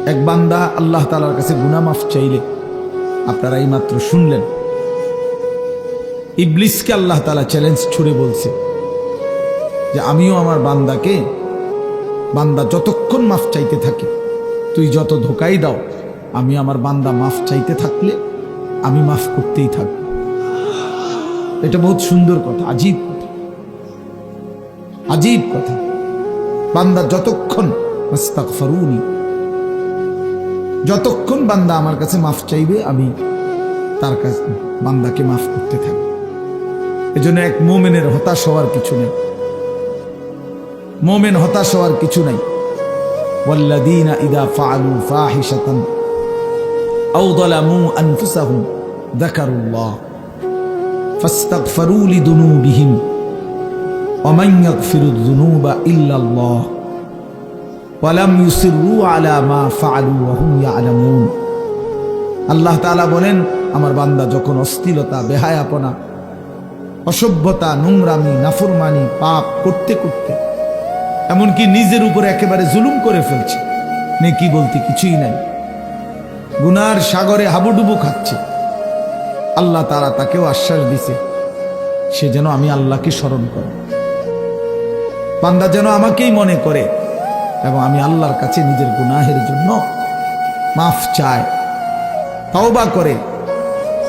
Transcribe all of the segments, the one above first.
এক বান্দা আল্লাহ তাআলার কাছে গুনাহ মাফ চাইলে, আপনারা এই মাত্র শুনলেন, ইবলিসকে আল্লাহ তাআলা চ্যালেঞ্জ ছুড়ে বলছে যে আমিও আমার বান্দাকে, বান্দা যতক্ষণ মাফ চাইতে থাকে, তুই যত ধোকাই দাও, আমি আমার বান্দা মাফ চাইতে থাকলে আমি মাফ করতেই থাকব। এটা বহুত সুন্দর কথা, আজীব কথা, আজীব কথা। বান্দা যতক্ষণ আস্তাগফিরুনি, যতক্ষণ বান্দা আমার কাছে মাফ চাইবে, আমি তার কাছে বান্দাকে মাফ করতে থাকব। এজন্য এক মুমিনের হতাশ হওয়ার কিছু নেই, মুমিন হতাশ হওয়ার কিছু নাই। ওয়াল্লাযীনা ইযা ফাআলু ফাহিশাতান আও যালামু আনফুসাহুম যাকারুল্লাহ ফাস্তাগফিরু লিযুনুবিহিম ওয়া মান ইয়াগফিরুয যুনুবা ইল্লাল্লাহ ওয়া লাম ইউসিররু আলা মা ফাআলু ওয়া হুম ইয়ালামুন। আল্লাহ তাআলা বলেন, আমার বান্দা যখন অশ্লীলতা, বেহায়াপনা, অসভ্যতা, নোংরামি, নাফরমানি, পাপ করতে করতে এমনকি নিজের উপরে একেবারে জুলুম করে ফেলছে, নেকি বলতে কিছুই নাই, গুনার সাগরে হাবুডুবু খাচ্ছে, আল্লাহ তাআলা তাকেও আশ্বাস দিছে সে যেন আমি আল্লাহকে স্মরণ করে, বান্দা যেন আমাকেই মনে করে এবং আমি আল্লাহর কাছে নিজের গুনাহের জন্য মাফ চায়, তওবা করে,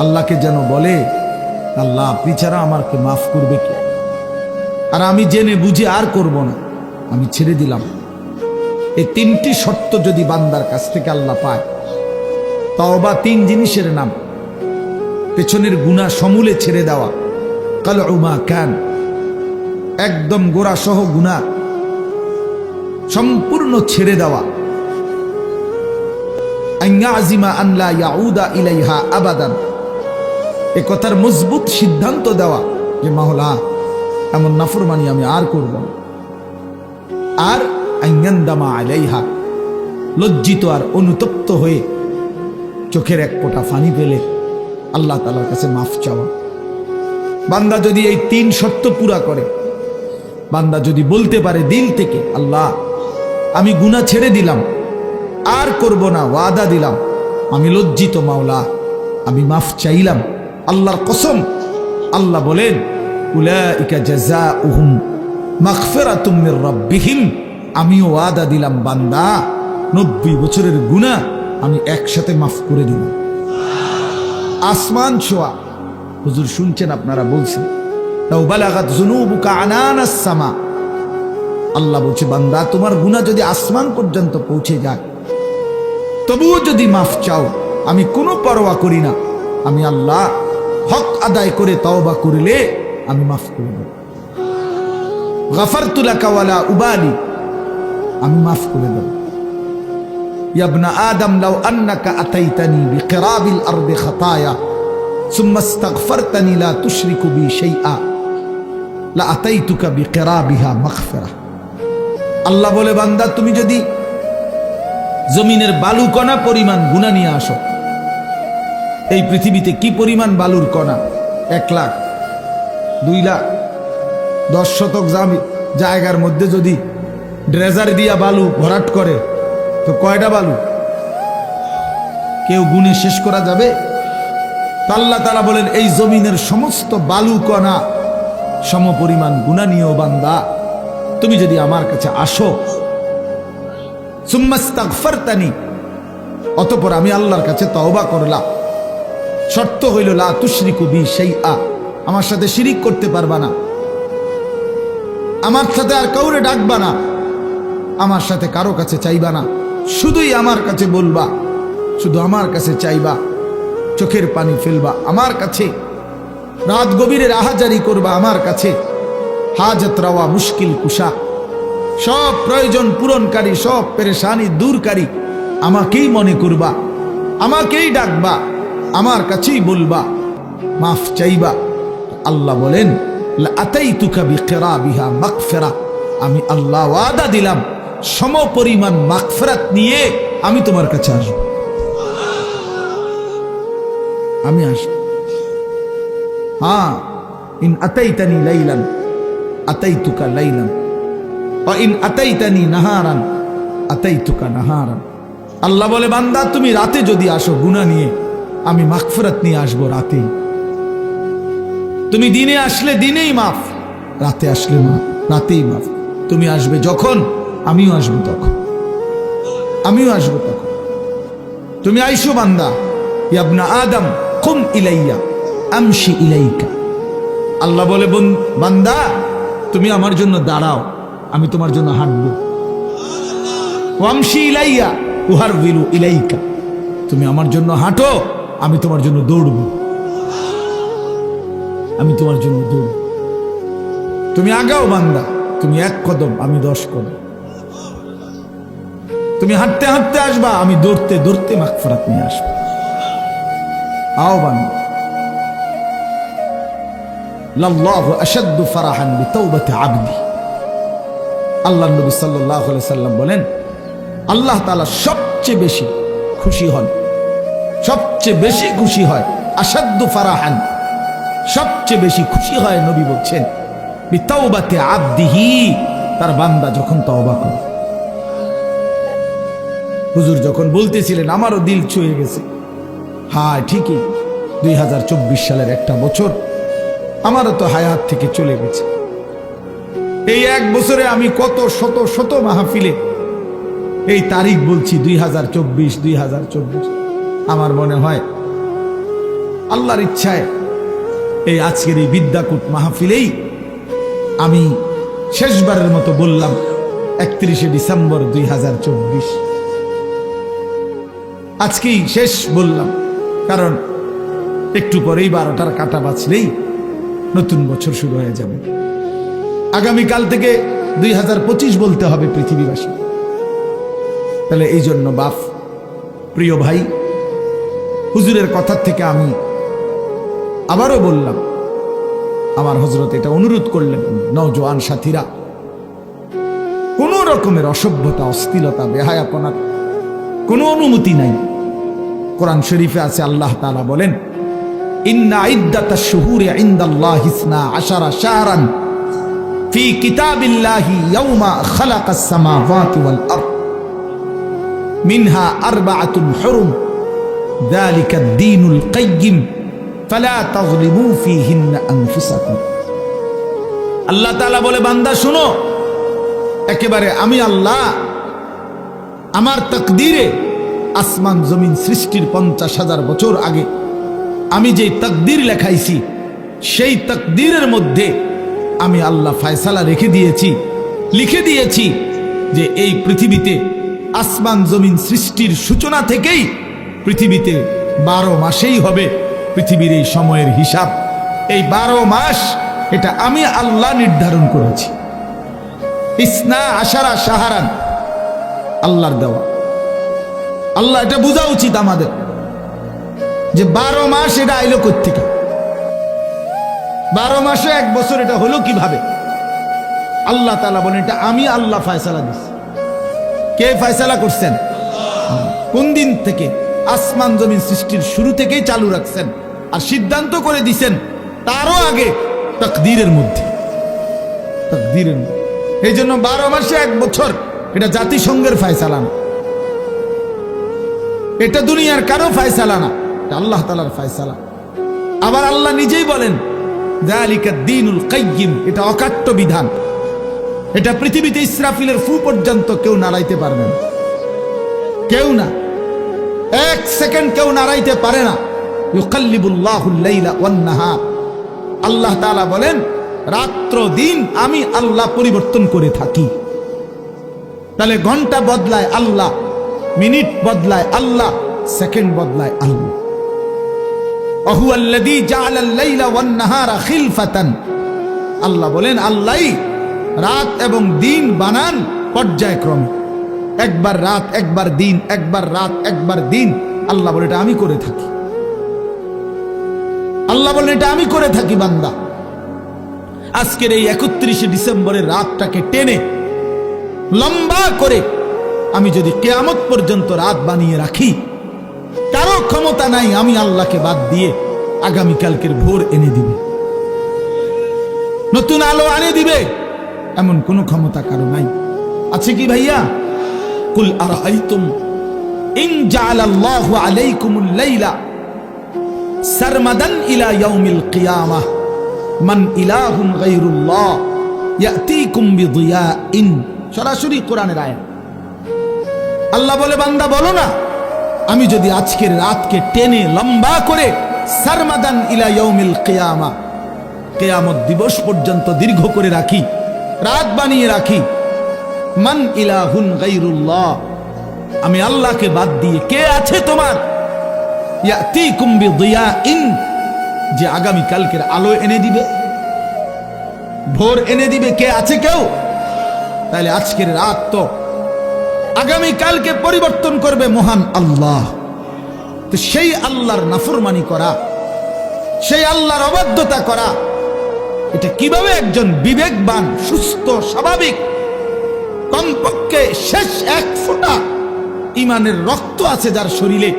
আল্লাহকে যেন বলে, আল্লাহ আপনি ছাড়া আমাকে মাফ করবে কে? আর আমি জেনে বুঝে আর করব না, আমি ছেড়ে দিলাম। এই তিনটি শর্ত যদি বান্দার কাছ থেকে আল্লাহ পায়, তওবা তিন জিনিসের নাম। পেছনের গুনাহ সমূলে ছেড়ে দেওয়া, কালউ মা কান, একদম গোড়া সহ গুনাহ সম্পূর্ণ ছেড়ে দেওয়া, আন ইয়াজিমা আন লা ইয়াউদা ইলাইহা আবাদান, এ কথার মজবুত সিদ্ধান্ত দেওয়া যে মাওলা এমন নাফরমানি আমি আর করব না। আর আন ইয়ানদামা আলাইহা, লজ্জিত আর অনুতপ্ত হয়ে চোখের এক ফোঁটা পানি ফেলে আল্লাহ তাআলার কাছে মাফ চাওয়া। বান্দা যদি এই তিন শর্ত পুরা করে, বান্দা যদি বলতে পারে দিল থেকে, আল্লাহ আমি গুনাহ ছেড়ে দিলাম, আর করব না, ওয়াদা দিলাম, আমি লজ্জিত মাওলা, আমি মাফ চাইলাম, আল্লাহর কসম, আল্লাহ বলেন উলাইকা জাযাউহুম মাগফিরাতুম মির রাব্বিহিম, আমিও ওয়াদা দিলাম বান্দা 90 বছরের গুনাহ আমি একসাথে মাফ করে দিলাম। আসমান ছোঁয়া, হুজুর শুনছেন, আপনারা বলছেন, লাউ বালাগাত যুনুবুকা আনানাস সামা, আল্লাহ বলছে বান্দা তোমার গুনাহ যদি আসমান পর্যন্ত পৌঁছে যায়, তবুও যদি মাফ চাও, আমি কোনো পরোয়া করি না, আমি আল্লাহ হক আদায় করে তওবা করলে আমি মাফ করে দেব। গাফারতু লাকা ওয়ালা উবালি, আমি মাফ করে দেব। ইয়া ইবনা আদম লাউ আন্নাকা আতাইতানি বিকিরাবিল আরদি খাতায়া সুম্মা ইস্তাগফারতানি লা তুশরিকু বি শাইআ লা আতাইতুকা বিকিরাবিহা মাগফিরা। আল্লাহ বলে বান্দা তুমি যদি জমিনের বালু কণা পরিমাণ গুনাহ নিয়ে আসো, এই পৃথিবীতে কি পরিমাণ বালুর কণা, 1 লাখ, 2 লাখ, 10 শতক জায়গার মধ্যে যদি ড্রেজার দিয়া বালু ভরাট করে, তো কয়টা বালু কেউ গুণে শেষ করা যাবে? আল্লাহ তাআলা বলেন এই জমিনের সমস্ত বালু কণা সম পরিমাণ গুনাহ নিয়েও বান্দা তুমি যদি আমার কাছে আসো, সুম্মা ইস্তাগফারতানি, অতঃপর আমি আল্লাহর কাছে তওবা করলাম, শর্ত হইল লা তুশরিকু বি শাইআ, আমার সাথে শিরিক করতে পারবা না, আমার সাথে আর কাউরে ডাকবা না, আমার সাথে কারো কাছে চাইবা না, শুধুই আমার কাছে বলবা, শুধু আমার কাছে চাইবা, চোখের পানি ফেলবা আমার কাছে, রাত গভীরে রাহাজারি করবা আমার কাছে, হাজত রাওয়া, মুশকিল কুশা, সব প্রয়োজন পূরণকারী, সব পেরেশানি দূরকারী আমাকেই মনে করবা, আমাকেই ডাকবা, আমার কাছেই বলবা, মাফ চাইবা। আল্লাহ বলেন লা আতাইতুকা বিকিরাবিহা মাগফিরা, আমি আল্লাহ ওয়াদা দিলাম সমপরিমাণ মাগফিরাত নিয়ে আমি তোমার কাছে আসব, আমি আসব। হ্যাঁ, ইন আতাইতানি লাইলান আতাইতুকা লাইলান ওয়া ইন আতাইতানি নাহারান আতাইতুকা নাহারান। আল্লাহ বলে, বান্দা তুমি রাতে যদি আসো গুনাহ নিয়ে, আমি মাগফিরাত নিয়ে আসবো রাতেই। তুমি দিনে আসলে দিনেই মাফ, রাতে আসলে রাতেই মাফ। তুমি আসবে যখন, আমিও আসবো তখন, আমিও আসবো তখন। তুমি আইসো বান্দা, ইয়া আদম কুম ইলাইয়া আমশি ইলাইকা। আল্লাহ বলে, বান্দা তুমি আমার জন্য দাঁড়াও, আমি তোমার জন্য হাঁটবো। ওয়ামশি ইলাইয়া উহারবিলু ইলাইকা, তুমি আমার জন্য হাঁটো, আমি তোমার জন্য দৌড়বো, আমি তোমার জন্য দৌড়ব। তুমি আগাও বান্দা, তুমি 1 কদম, আমি 10 কদম। তুমি হাঁটতে হাঁটতে আসবা, আমি দৌড়তে দৌড়তে মাগফিরাত নিয়ে আসবো। আও বান্দা, লাল্লাহু আশাদ্দু ফারাহান বিতাওবাতি আবদি। আল্লাহর নবী সাল্লাল্লাহু আলাইহি সাল্লাম বলেন, আল্লাহ তাআলা সবচেয়ে বেশি খুশি হন, সবচেয়ে বেশি খুশি হয়, আশাদ্দু ফারাহান, সবচেয়ে বেশি খুশি হয় নবী বলছেন, বিতাওবাতি আবদিহি, তার বান্দা যখন তওবা করে। হুজুর যখন বলতেছিলেন আমারও দিল ছুঁয়ে গেছে। হ্যাঁ ঠিকই, 2024 সালের একটা বছর আমারও তো হায়াত থেকে চলে গেছে। এই 1 বছরে আমি কত শত শত মাহফিলে এই তারিখ বলছি, 2024। আমার মনে হয় আল্লাহর ইচ্ছায় এই আজকের এই বিদ্যাকূট মাহফিলেই আমি শেষবারের মতো বললাম 31শে ডিসেম্বর 2024। আজকেই শেষ বললাম, কারণ একটু পরেই 12টার কাঁটা বাজলেই নতুন বছর শুরু হয়ে যাবে। আগামীকাল থেকে 2025 বলতে হবে পৃথিবীবাসী। তাহলে এই জন্য বাপ, প্রিয় ভাই, হুজুরের কথার থেকে আমি আবারও বললাম, আমার হযরত এটা অনুরোধ করলেন, নওজোয়ান সাথীরা, কোন রকমের অসভ্যতা, অশ্লীলতা, বেহায়াপনার কোনো অনুমতি নাই। কোরআন শরীফে আছে, আল্লাহ তাআলা বলেন, ইন্না ইদ্দাতাশ শুহুরি ইনদাল্লাহি 12 শাহরান ফি কিতাবিল্লাহি ইয়াওমা খালাকাস সামাওয়াতি ওয়াল আরদ মিনহা আরবাআতুন হুরুম যালিকাদ দীনুল কাইয়্যিম ফালা তাযলিমু ফীহিন্না আনফুসাকুম। আল্লাহ তাআলা বলে, বান্দা শুনো, একেবারে আমি আল্লাহ আমার তাকদীরে আসমান জমিন সৃষ্টির 50,000 বছর আগে আমি যে তাকদীর লেখাইছি, সেই তাকদীরের মধ্যে আমি আল্লাহ ফয়সালা রেখে দিয়েছি, লিখে দিয়েছি যে এই পৃথিবীতে আসমান জমিন সৃষ্টির সূচনা থেকেই পৃথিবীতে 12 মাসেই হবে পৃথিবীর এই সময়ের হিসাব। এই 12 মাস এটা আমি আল্লাহ নির্ধারণ করেছি। 12 শাহরান আল্লাহর দেওয়া। আল্লাহ এটা বোঝা উচিত আমাদের যে 12 মাস এটা আইলো কোত্থেকে, 12 মাসে 1 বছর এটা হলো কিভাবে? আল্লাহ তাআলা বলেন, এটা আমি আল্লাহ ফয়সালা দিছি। কে ফয়সালা করছেন? কোন দিন থেকে? আসমান জমিন সৃষ্টির শুরু থেকেই চালু রাখছেন, আর সিদ্ধান্ত করে দিছেন তারও আগে তাকদীরের মধ্যে, তাকদীরের মধ্যে। এই জন্য 12 মাসে 1 বছর এটা জাতিসংঘের ফয়সালা না, এটা দুনিয়ার কারো ফয়সালা না, এটা আল্লাহ তাআলার ফয়সালা। আবার আল্লাহ নিজেই বলেন, যালিকাদ দীনুল কাইয়্যিম, এটা অকাট্য বিধান। এটা পৃথিবীতে ইসরাফিলের ফু পর্যন্ত কেউ নাড়াইতে পারবে না, কেউ না, 1 সেকেন্ড কেউ নাড়াইতে পারে না। ইউকাল্লিবুল্লাহুল লাইলা ওয়ান নাহার, আল্লাহ তাআলা বলেন, রাত্র দিন আমি আল্লাহ পরিবর্তন করে থাকি। তাহলে ঘন্টা বদলায় আল্লাহ, মিনিট বদলায় আল্লাহ, সেকেন্ড বদলায় আল্লাহ। ওয়াহুয়াল্লাযী জাআলাল লাইলা ওয়ান নাহারা খিলফাতান, আল্লাহ বলেন, আল্লাহই রাত এবং দিন বানান পর্যায়ক্রমে, একবার রাত একবার দিন, একবার রাত একবার দিন। আল্লাহ বলে, এটা আমি করে থাকি। আল্লাহ বলেন, এটা আমি করে থাকি বান্দা। আজকের এই 31শে ডিসেম্বরের রাতটাকে টেনে লম্বা করে আমি যদি কিয়ামত পর্যন্ত রাত বানিয়ে রাখি, কারো ক্ষমতা নাই আমি আল্লাহকে বাদ দিয়ে আগামীকালকের ভোর এনে দিবে, নতুন আলো আনে দিবে, এমন কোন ক্ষমতা কারো নাই। আছে কি ভাইয়া? কুল আরাইতুম ইন জাআলাল্লাহু আলাইকুমুল লাইলা সারমাদান ইলা ইয়াউমিল কিয়ামাহ মান ইলাহুন গায়রুল্লাহ ইয়াতিকুম বিদিয়াইন। সরাসরি কোরআনের আয়াত। আল্লাহ বলে, বান্দা বলো না, আমি যদি আজকের রাতকে টেনে লম্বা করে সারমাদান ইলা ইয়াউমিল কিয়ামাহ, কিয়ামত দিবস পর্যন্ত দীর্ঘ করে রাখি, রাত বানিয়ে রাখি, মান ইলাহুন গায়রুল্লাহ, আমি আল্লাহকে বাদ দিয়ে কে আছে তোমার, ইয়াতিকুম বিদিয়াইন, যে আগামী কালকের আলো এনে দিবে, ভোর এনে দিবে, কে আছে কেউ? তাহলে আজকের রাত তো আগামী কালকে পরিবর্তন করবে মহান আল্লাহ। তো সেই আল্লাহর নাফরমানি করা, সেই আল্লাহর অবাধ্যতা করা, এটা কিভাবে একজন বিবেকবান, সুস্থ, স্বাভাবিক, কমপক্ষে শেষ এক ফোঁটা ইমানের রক্ত আছে যার শরীরে,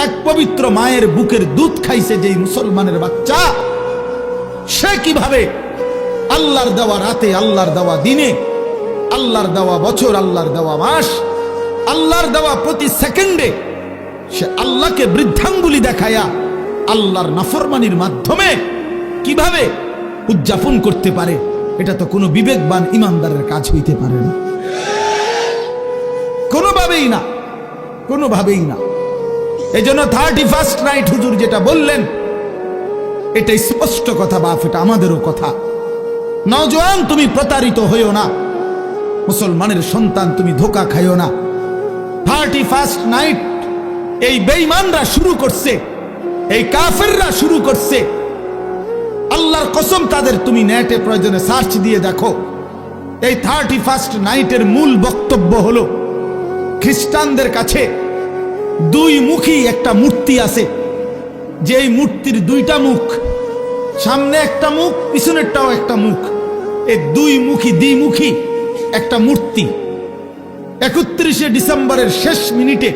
এক পবিত্র মায়ের বুকের দুধ খাইছে যেই মুসলমানের বাচ্চা, সে কিভাবে আল্লাহর দেওয়া রাতে, আল্লাহর দেওয়া দিনে, আল্লাহর দেওয়া বছর, আল্লাহর দেওয়া মাস, আল্লাহর দেওয়া প্রতি সেকেন্ডে সে আল্লাহকে বৃদ্ধাঙ্গুলি দেখায়া আল্লাহর নাফরমানির মাধ্যমে কিভাবে উদযাপন করতে পারে? এটা তো কোনো বিবেকবান ইমানদারের কাজ হইতে পারে না, কোনোভাবেই না, কোনোভাবেই না। এই জন্য 31st নাইট হুজুর যেটা বললেন, এটাই স্পষ্ট কথা বাপ, এটা আমাদেরও কথা। নওজোয়ান, তুমি প্রতারিত হইও না, মুসলমানের সন্তান তুমি ধোকা খাইও না। 31st নাইট এই বেঈমানরা শুরু করছে, এই কাফেররা শুরু করছে। আল্লাহর কসম, তাদের তুমি নেটে প্রয়োজনে সার্চ দিয়ে দেখো। এই 31st নাইটের মূল বক্তব্য হলো, খ্রিস্টানদের কাছে দুই মুখী একটা মূর্তি আছে, যে এই মূর্তির দুইটা মুখ, সামনে একটা মুখ, পিছনেরটাও একটা মুখ, এই দুই মুখী, দ্বিমুখী একটা মূর্তি। 31শে ডিসেম্বরের শেষ মিনিটে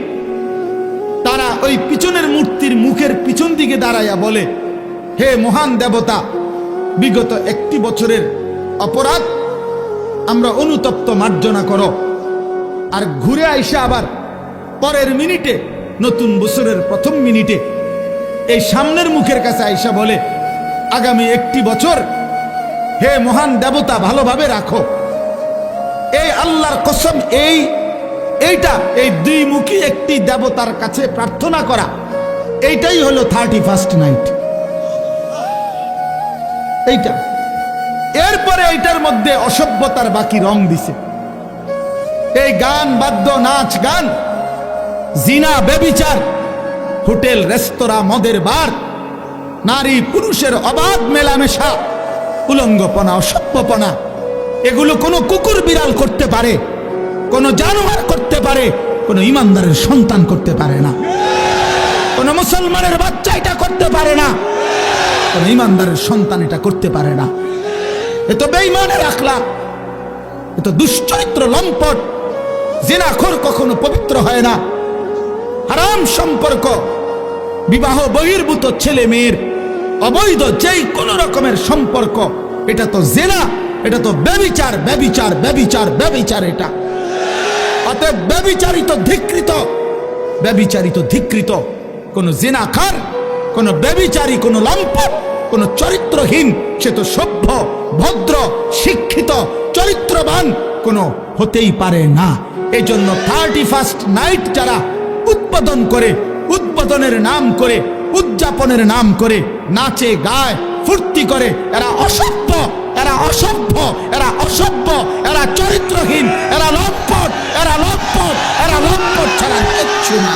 তারা ওই পিছনের মূর্তির মুখের পিছন দিকে দাঁড়াইয়া বলে, হে মহান দেবতা, বিগত 1 বছরের অপরাধ আমরা অনুতপ্ত মার্জনা করো। আর ঘুরে আইসা আবার পরের মিনিটে, নতুন বছরের প্রথম মিনিটে এই সামনের মুখের কাছে আইসা বলে, আগামী 1 বছর হে মহান দেবতা ভালোভাবে রাখো। এই আল্লাহর কসম, এইটা এই দুইমুখী একটি দেবতার কাছে প্রার্থনা করা, এইটাই হলো 31st নাইট। এইটা, এরপরে এইটার মধ্যে অসভ্যতার বাকি রং দিছে। এই গান, বাদ্য, নাচ গান, জিনা, ব্যভিচার, হোটেল, রেস্তোরাঁ, মদের বার, নারী পুরুষের অবাধ মেলামেশা, উলঙ্গপনা, অসভ্যপনা, এগুলো কোনো কুকুর বিড়াল করতে পারে, কোনো জানোয়ার করতে পারে, কোনো ইমানদারের সন্তান করতে পারে না, কোনো মুসলমানের বাচ্চা এটা করতে পারে না, কোনো ইমানদারের সন্তান এটা করতে পারে না। এ তো বেঈমানের আখলাক, এ তো দুশ্চরিত্র, লম্পট। জিনাখোর কখনো পবিত্র হয় না। হারাম সম্পর্ক, বিবাহ বহির্ভূত ছেলে মেয়ের অবৈধ যেই কোন রকমের সম্পর্ক, এটা তো জিনা, এটা তো ব্যভিচার, ব্যভিচার, ব্যভিচার, ব্যভিচার। এটা অতএব ব্যভিচারিত, ধিক্কৃত, ব্যভিচারিত, ধিক্কৃত কোন জিনাখার, কোন ব্যভিচারী, কোন লম্পট, কোন চরিত্রহীন, সে তো সভ্য, ভদ্র, শিক্ষিত, চরিত্রবান কোন হতেই পারে না। এই জন্য 31st নাইট যারা উদ্বোধন করে, উদ্বোধনের নাম করে, উদযাপনের নাম করে নাচে, গায়, ফুর্তি করে, এরা অসভ্য, এরা অসভ্য, এরা অসভ্য, এরা চরিত্রহীন, এরা লম্পট, এরা লম্পট, এরা লম্পট ছাড়া কিচ্ছু না।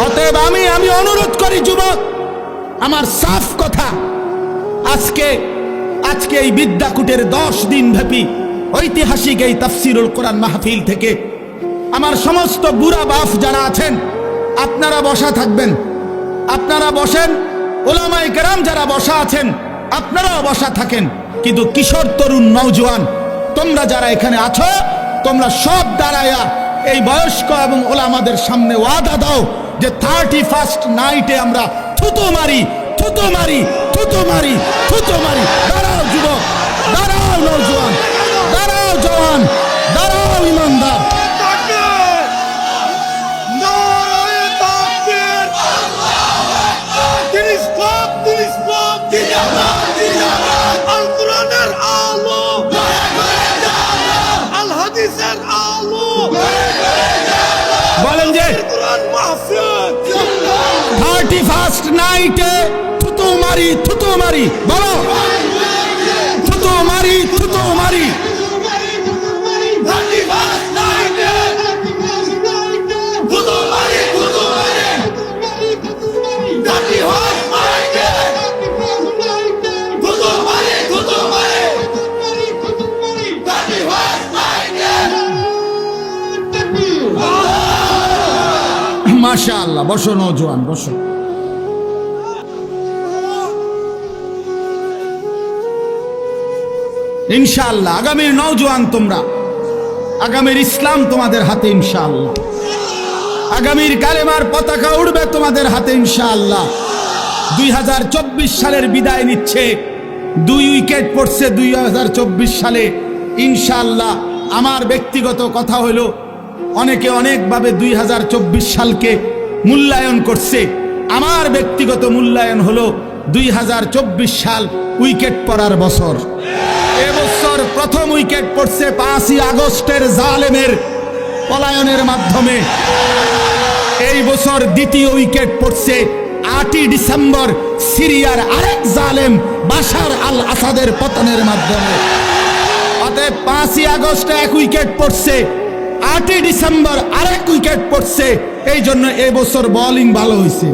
অতএব আমি অনুরোধ করি যুবক, আমার সাফ কথা, আজকে এই বিদ্যাকুটের 10 দিন ব্যাপী ঐতিহাসিক এই তাফসিরুল কোরআন মাহফিল থেকে আমার সমস্ত বুড়া বাপ যারা আছেন, আপনারা বসা থাকবেন, আপনারা বসেন। ওলামায়ে কেরাম যারা বসা আছেন, আপনারাও বসা থাকেন। কিন্তু কিশোর, তরুণ, নওজোয়ান, তোমরা যারা এখানে আছো, তোমরা সব দাঁড়ায়া এই বয়স্ক এবং ওলামাদের সামনে ওয়াদা দাও যে 31st নাইটে আমরা থুতু মারি, মারি, থুতু মারি, থুতু মারি। দাঁড়াও যুবক, দাঁড়াও নওজোয়ান, দাঁড়াও জওয়ান, দাঁড়াও ইমানদার। বলেন যে 31st নাইটে থুতু মারি, থুতু মারি, বলো থুতু মারি, থুতু মারি। মাশাআল্লাহ, বসো নওজোয়ান, বসো। ইনশাআল্লাহ আগামীর নওজোয়ান তোমরা, আগামীর ইসলাম তোমাদের হাতে ইনশাআল্লাহ, আগামীর কালেমার পতাকা উড়বে তোমাদের হাতে ইনশাআল্লাহ। 2024 সালের বিদায় নিচ্ছে, 2 উইকেট পড়ছে 2024 সালে ইনশাআল্লাহ। আমার ব্যক্তিগত কথা হলো, অনেকে অনেকভাবে 2024 সালকে মূল্যায়ন করছে। আমার ব্যক্তিগত মূল্যায়ন হলো 2024 সাল উইকেট পড়ার বছর। এবছর প্রথম উইকেট পড়ছে 5ই আগস্টের জালেমের পলায়নের মাধ্যমে। এই বছর দ্বিতীয় উইকেট পড়ছে 8ই ডিসেম্বর সিরিয়ার আরেক জালেম বাশার আল আসাদের পতনের মাধ্যমে। অতএব 5ই আগস্টে 1 উইকেট পড়ছে, 8ই ডিসেম্বর আরেক উইকেট পড়ছে। এই জন্য এবছর বোলিং ভালো হয়েছে,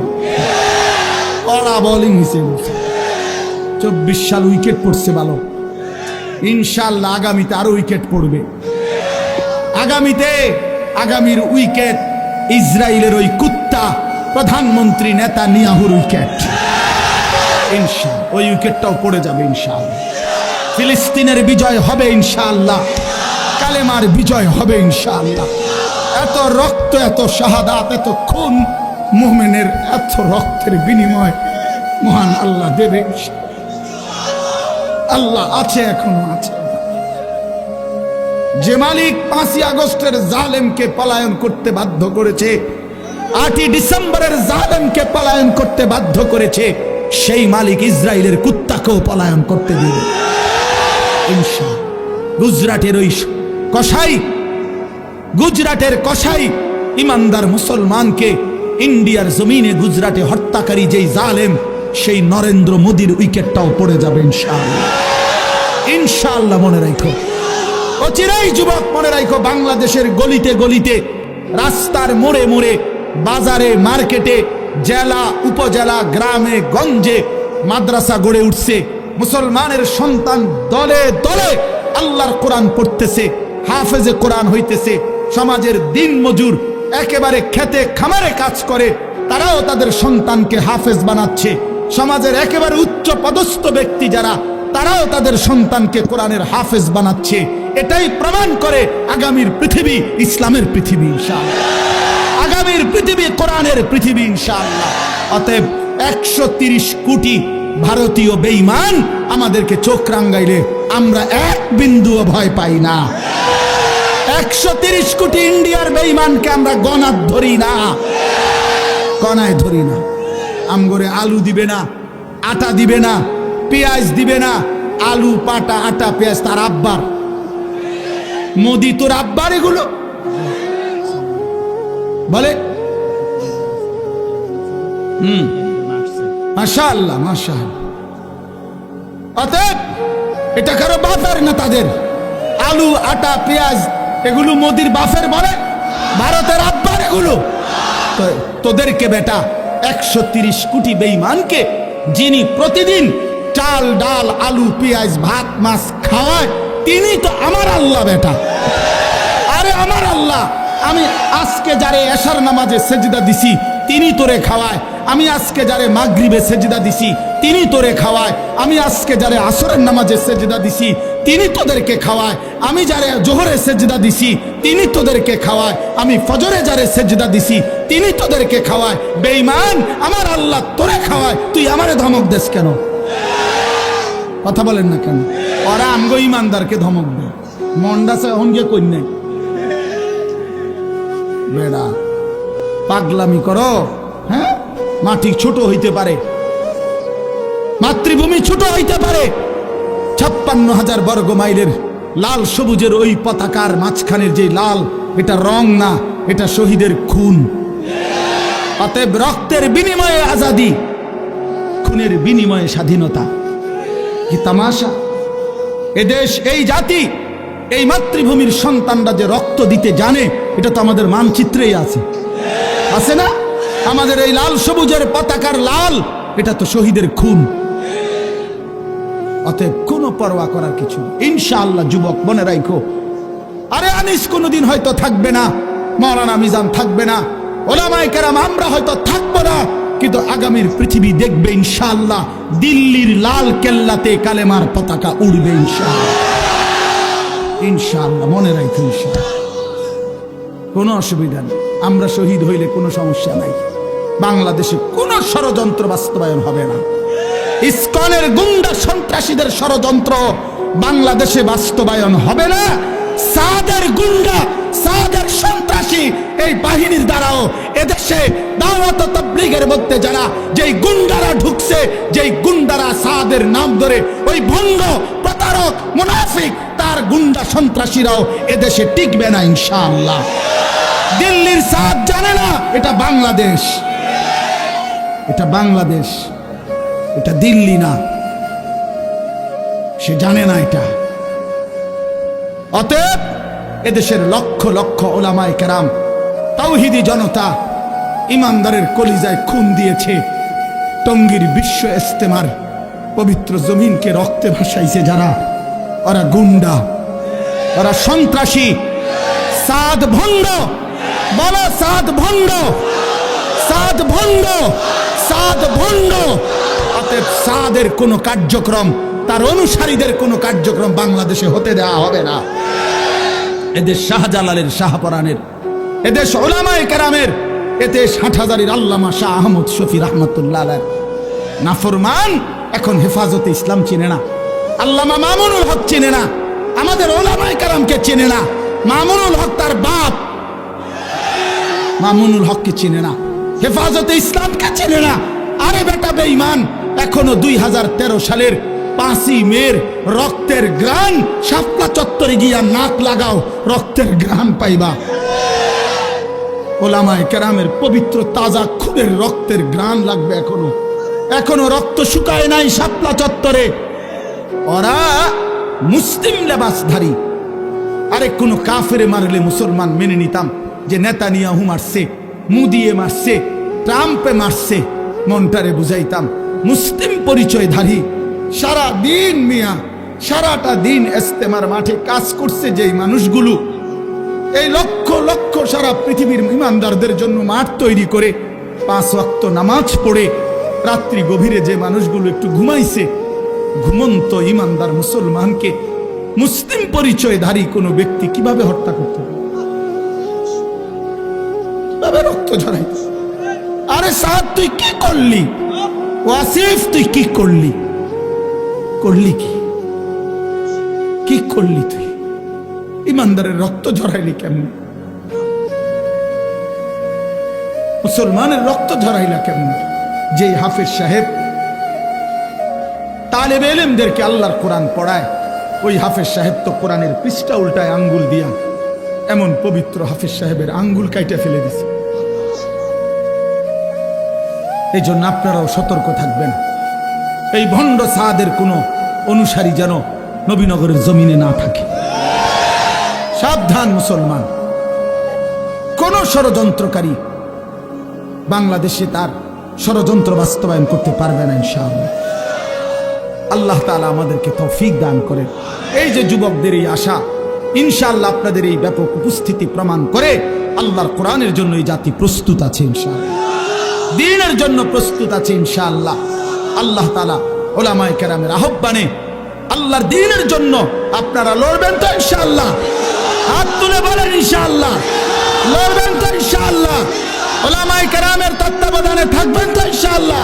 কড়া বোলিং হয়েছে। 24 সাল উইকেট পড়ছে ভালো, ইনশাআল্লাহ আগামীতে আরো উইকেট পড়বে। আগামীর উইকেট ইসরায়েলের ওই কুত্তা প্রধানমন্ত্রী নেতানিয়াহুর উইকেট, ইনশাআল্লাহ ওই উইকেটটাও পড়ে যাবে ইনশাআল্লাহ। ফিলিস্তিনের বিজয় হবে ইনশাআল্লাহ, কালেমার বিজয় হবে ইনশাআল্লাহ। এত রক্ত, এত শাহাদাত, এত খুন, মুমিনের এত রক্তের বিনিময় মহান আল্লাহ দেবে। আল্লাহ আছে, এখনো আছে। যে মালিক 5ই আগস্টের জালেমকে পলায়ন করতে বাধ্য করেছে, 8ই ডিসেম্বরের জালেমকে পলায়ন করতে বাধ্য করেছে, সেই মালিক ইসরায়েলের কুত্তাকেও পলায়ন করতে দিবে ইনশাআল্লাহ। গুজরাটের কসাই ইমানদার মুসলমানকে ইন্ডিয়ার জমিনে গুজরাটে হত্যাকারী যেই জালেম, সেই নরেন্দ্র মোদীর উইকেটটাও পড়ে যাবে ইনশাআল্লাহ। ইনশাআল্লাহ মনে রাখো, অচিরেই যুবক মনে রাখো, বাংলাদেশের গলিতে গলিতে, রাস্তার মোড়ে মোড়ে, বাজারে মার্কেটে, জেলা উপজেলা, গ্রামে গঞ্জে মাদ্রাসা গড়ে উঠছে। মুসলমানের সন্তান দলে দলে আল্লাহর কোরআন পড়তেছে, হাফেজে কোরআন হইতেছে। সমাজের দিন মজুর একেবারে খেতে খামারে কাজ করে, তারাও তাদের সন্তানকে হাফেজ বানাচ্ছে। সমাজের একেবারে উচ্চ পদস্থ ব্যক্তি যারা, তারাও তাদের সন্তানকে কোরআনের হাফেজ বানাচ্ছে। এটাই প্রমাণ করে আগামীর পৃথিবী ইসলামের পৃথিবী ইনশাআল্লাহ, আগামীর পৃথিবী কোরআনের পৃথিবী ইনশাআল্লাহ। অতএব 130 কোটি ভারতীয় বেঈমান আমাদেরকে চোখ রাঙ্গাইলে আমরা এক বিন্দুও ভয় পাই না। 130 কোটি ইন্ডিয়ার বেঈমানকে আমরা গণাত ধরি না, গণায় ধরি না। আমগরে আলু দিবে না, আটা দিবে না, পেঁয়াজ দিবে না। আলু, পাটা, আটা, পেঁয়াজ তার আব্বার। মোদি তোর আব্বার এগুলো বলে। মাশাআল্লাহ, মাশাআল্লাহ। অতএব এটা কারো বাপের না, তাদের আলু, আটা, পেঁয়াজ এগুলো মোদির বাপের বলে, ভারতের আব্বার এগুলো। তোদেরকে বেটা 130 কোটি বেঈমানকে যিনি প্রতিদিন চাল, ডাল, আলু, পেঁয়াজ, ভাত, মাছ খাওয়ায়, তিনি তো আমার আল্লাহ বেটা। আরে আমার আল্লাহ, আমি আজকে যারে এশার নামাজে সেজদা দিছি তিনি তোরে খাওয়ায়। আমি আজকে যারে মাগরিবে সেজদা দিছি তিনি তোরে খাওয়ায়। আমি আজকে যারে আসরের নামাজে সেজদা দিছি তিনি তোদেরকে খাওয়ায়। আমি যারে জোহরে সেজদা দিছি তিনি তোদেরকে খাওয়ায়। আমি ফজরে যারে সেজদা দিছি তিনি তোদেরকে খাওয়ায়। বেঈমান, আমার আল্লাহ তোরে খাওয়ায়, তুই আমারে ধমক দেস কেন? কথা বলেন না কেন? ওরা আমগো ইমানদারকে ধমক দেয়। মন্ডাসে এখন গিয়ে কই নাই বেড়া পাগলামি করো। হ্যাঁ, মাটি ছোট হইতে পারে, মাতৃভূমি ছোট হইতে পারে, 56,000 বর্গ মাইলের লাল সবুজের ওই পতাকার মাঝখানের যে লাল, এটা রং না, এটা শহীদের খুন। অতএব রক্তের বিনিময়ে আজাদি, খুনের বিনিময়ে স্বাধীনতা। কি তামাশা! এদেশ, এই জাতি, এই মাতৃভূমির সন্তানরা যে রক্ত দিতে জানে, এটা তো আমাদের মানচিত্রেই আছে, আছে না? আমাদের এই লাল সবুজের পতাকার লাল, এটা তো শহীদের খুন। অতএব কোনো পরোয়া করার কিছু নেই। ইনশাআল্লাহ যুবক মনে রাখো, আরে আনিস কোনোদিন হয়তো থাকবে না, মাওলানা মিজান থাকবে না, ওলামায়ে কেরাম আমরা হয়তো থাকবো না, কিন্তু আগামীর পৃথিবী দেখবে ইনশাআল্লাহ দিল্লির লাল কেল্লাতে কালেমার পতাকা উড়বে ইনশাআল্লাহ। ইনশাআল্লাহ মনে রাখো, ইনশাআল্লাহ কোনো অসুবিধা নেই। আমরা শহীদ হইলে কোনো সমস্যা নাই। বাংলাদেশে কোনো ষড়যন্ত্র বাস্তবায়ন হবে না। ইসকনের গুন্ডা সন্ত্রাসীদের ষড়যন্ত্র বাংলাদেশে বাস্তবায়ন হবে না। সাদের গুন্ডা, সাদের সন্ত্রাসী এই বাহিনীর দ্বারাও এদেশে দাওয়াত ও তাবলীগের মধ্যে যারা, যেই গুন্ডারা ঢুকছে, যেই গুন্ডারা সাদের নাম ধরে, ওই ভণ্ড প্রতারক মুনাফিক, তার গুন্ডা সন্ত্রাসীরাও এদেশে টিকবে না ইনশাআল্লাহ। দিল্লির সাদ জানে না এটা বাংলাদেশ, এটা বাংলাদেশ, এটা দিল্লি না, সে জানে না এটা। অতএব এদেশের লক্ষ লক্ষ ওলামায়ে কেরাম, তাওহীদি জনতা, ইমানদারের কলিজায় খুন দিয়েছে। টঙ্গীর বিশ্ব ইজতেমার পবিত্র জমিনকে রক্তে ভাসাইছে যারা, ওরা গুন্ডা, ওরা সন্ত্রাসী, সাদ ভণ্ড। বলো সাদ ভণ্ড, সাদ ভণ্ড, সাদ ভণ্ড। অতএব সাদের কোনো কার্যক্রম, তার অনুসারীদের কোনো কার্যক্রম বাংলাদেশে হতে দেওয়া হবে না। এদেশ শাহজালালের, শাহপরানের, এদেশ ওলামায়ে কেরামের, এদেশ হাটহাজারীর আল্লামা শাহ আহমদ শফি রহমতুল্লাহ আলাইহ। নাফরমান এখন হেফাজতে ইসলাম চিনে না, আল্লামা মামুনুল হক চিনে না, আমাদের ওলামায়ে কেরামকে চিনে না। মামুনুল হক তার বাপ মামুনুল হককে চিনে না, হেফাজতে ইসলামকে চিনে না। আরে বেটা বেঈমান, এখনো 2013 সালের 5ই মের রক্তের গ্রান শাপলা চত্বরে গিয়া নাক লাগাও, রক্তের গ্রান পাইবা। ওলামায়ে কেরামের পবিত্র তাজা খুনের রক্তের গ্রান লাগবে। এখনো এখনো রক্ত শুকায় নাই শাপলা চত্বরে। ওরা মুসলিম লেবাসধারী। আরে কোন কাফেরে মারলে মুসলমান মেনে নিতাম, যে নেতানিয়াহু মারছে, মুদিয়ে মারছে, ট্রাম্পে মারছে, মনটারে বুঝাইতাম। মুসলিম পরিচয়ধারী সারা দিন মিয়া, সারাটা দিন ইজতেমার মাঠে কাজ করছে যেই মানুষগুলো, এই লক্ষ লক্ষ সারা পৃথিবীর ইমানদারদের জন্য মাঠ তৈরি করে 5 ওয়াক্ত নামাজ পড়ে রাত্রি গভীরে যে মানুষগুলো একটু ঘুমাইছে, ঘুমন্ত ইমানদার মুসলমানকে মুসলিম পরিচয়ধারী কোনো ব্যক্তি কিভাবে হত্যা করতে পারে, কিভাবে রক্ত ঝরাই? আরে সাদ তুই কি করলি? ওয়াসিফ তুই কি করলি? করলি কি? কি করলি তুই? ইমানদারের রক্ত ঝরাইলি কেমন? মুসলমানের রক্ত ঝরাইলা কেমন? যে হাফেজ সাহেব তালেবে ইলমদেরকে আল্লাহর কোরআন পড়ায়, ওই হাফেজ সাহেব তো কোরআনের পৃষ্ঠা উল্টায় আঙ্গুল দিয়া, এমন পবিত্র হাফেজ সাহেবের আঙ্গুল কাইটা ফেলে দিছে। এই জন্য আপনারাও সতর্ক থাকবেন, এই ভণ্ড সাদের কোনো অনুসারী যেন নবীনগরের জমিনে না থাকে। সাবধান মুসলমান, কোন ষড়যন্ত্রকারী বাংলাদেশে তার ষড়যন্ত্র বাস্তবায়ন করতে পারবে না ইনশাআল্লাহ। আল্লাহ তাআলা আমাদেরকে তৌফিক দান করেন। এই যে যুবকদের এই আশা, ইনশাআল্লাহ আপনাদের এই ব্যাপক উপস্থিতি প্রমাণ করে আল্লাহর কোরআনের জন্য এই জাতি প্রস্তুত আছে ইনশাআল্লাহ, দ্বীনের জন্য প্রস্তুত আছে ইনশাআল্লাহ। আল্লাহ তাআলা উলামায়ে কেরামের আহ্বানে আল্লাহর দ্বীনের জন্য আপনারা লড়বেন তো ইনশাআল্লাহ? হাত তুলে বলেন ইনশাআল্লাহ। লড়বেন তো ইনশাআল্লাহ? উলামায়ে কেরামের তত্ত্বাবধানে থাকবেন তো ইনশাআল্লাহ?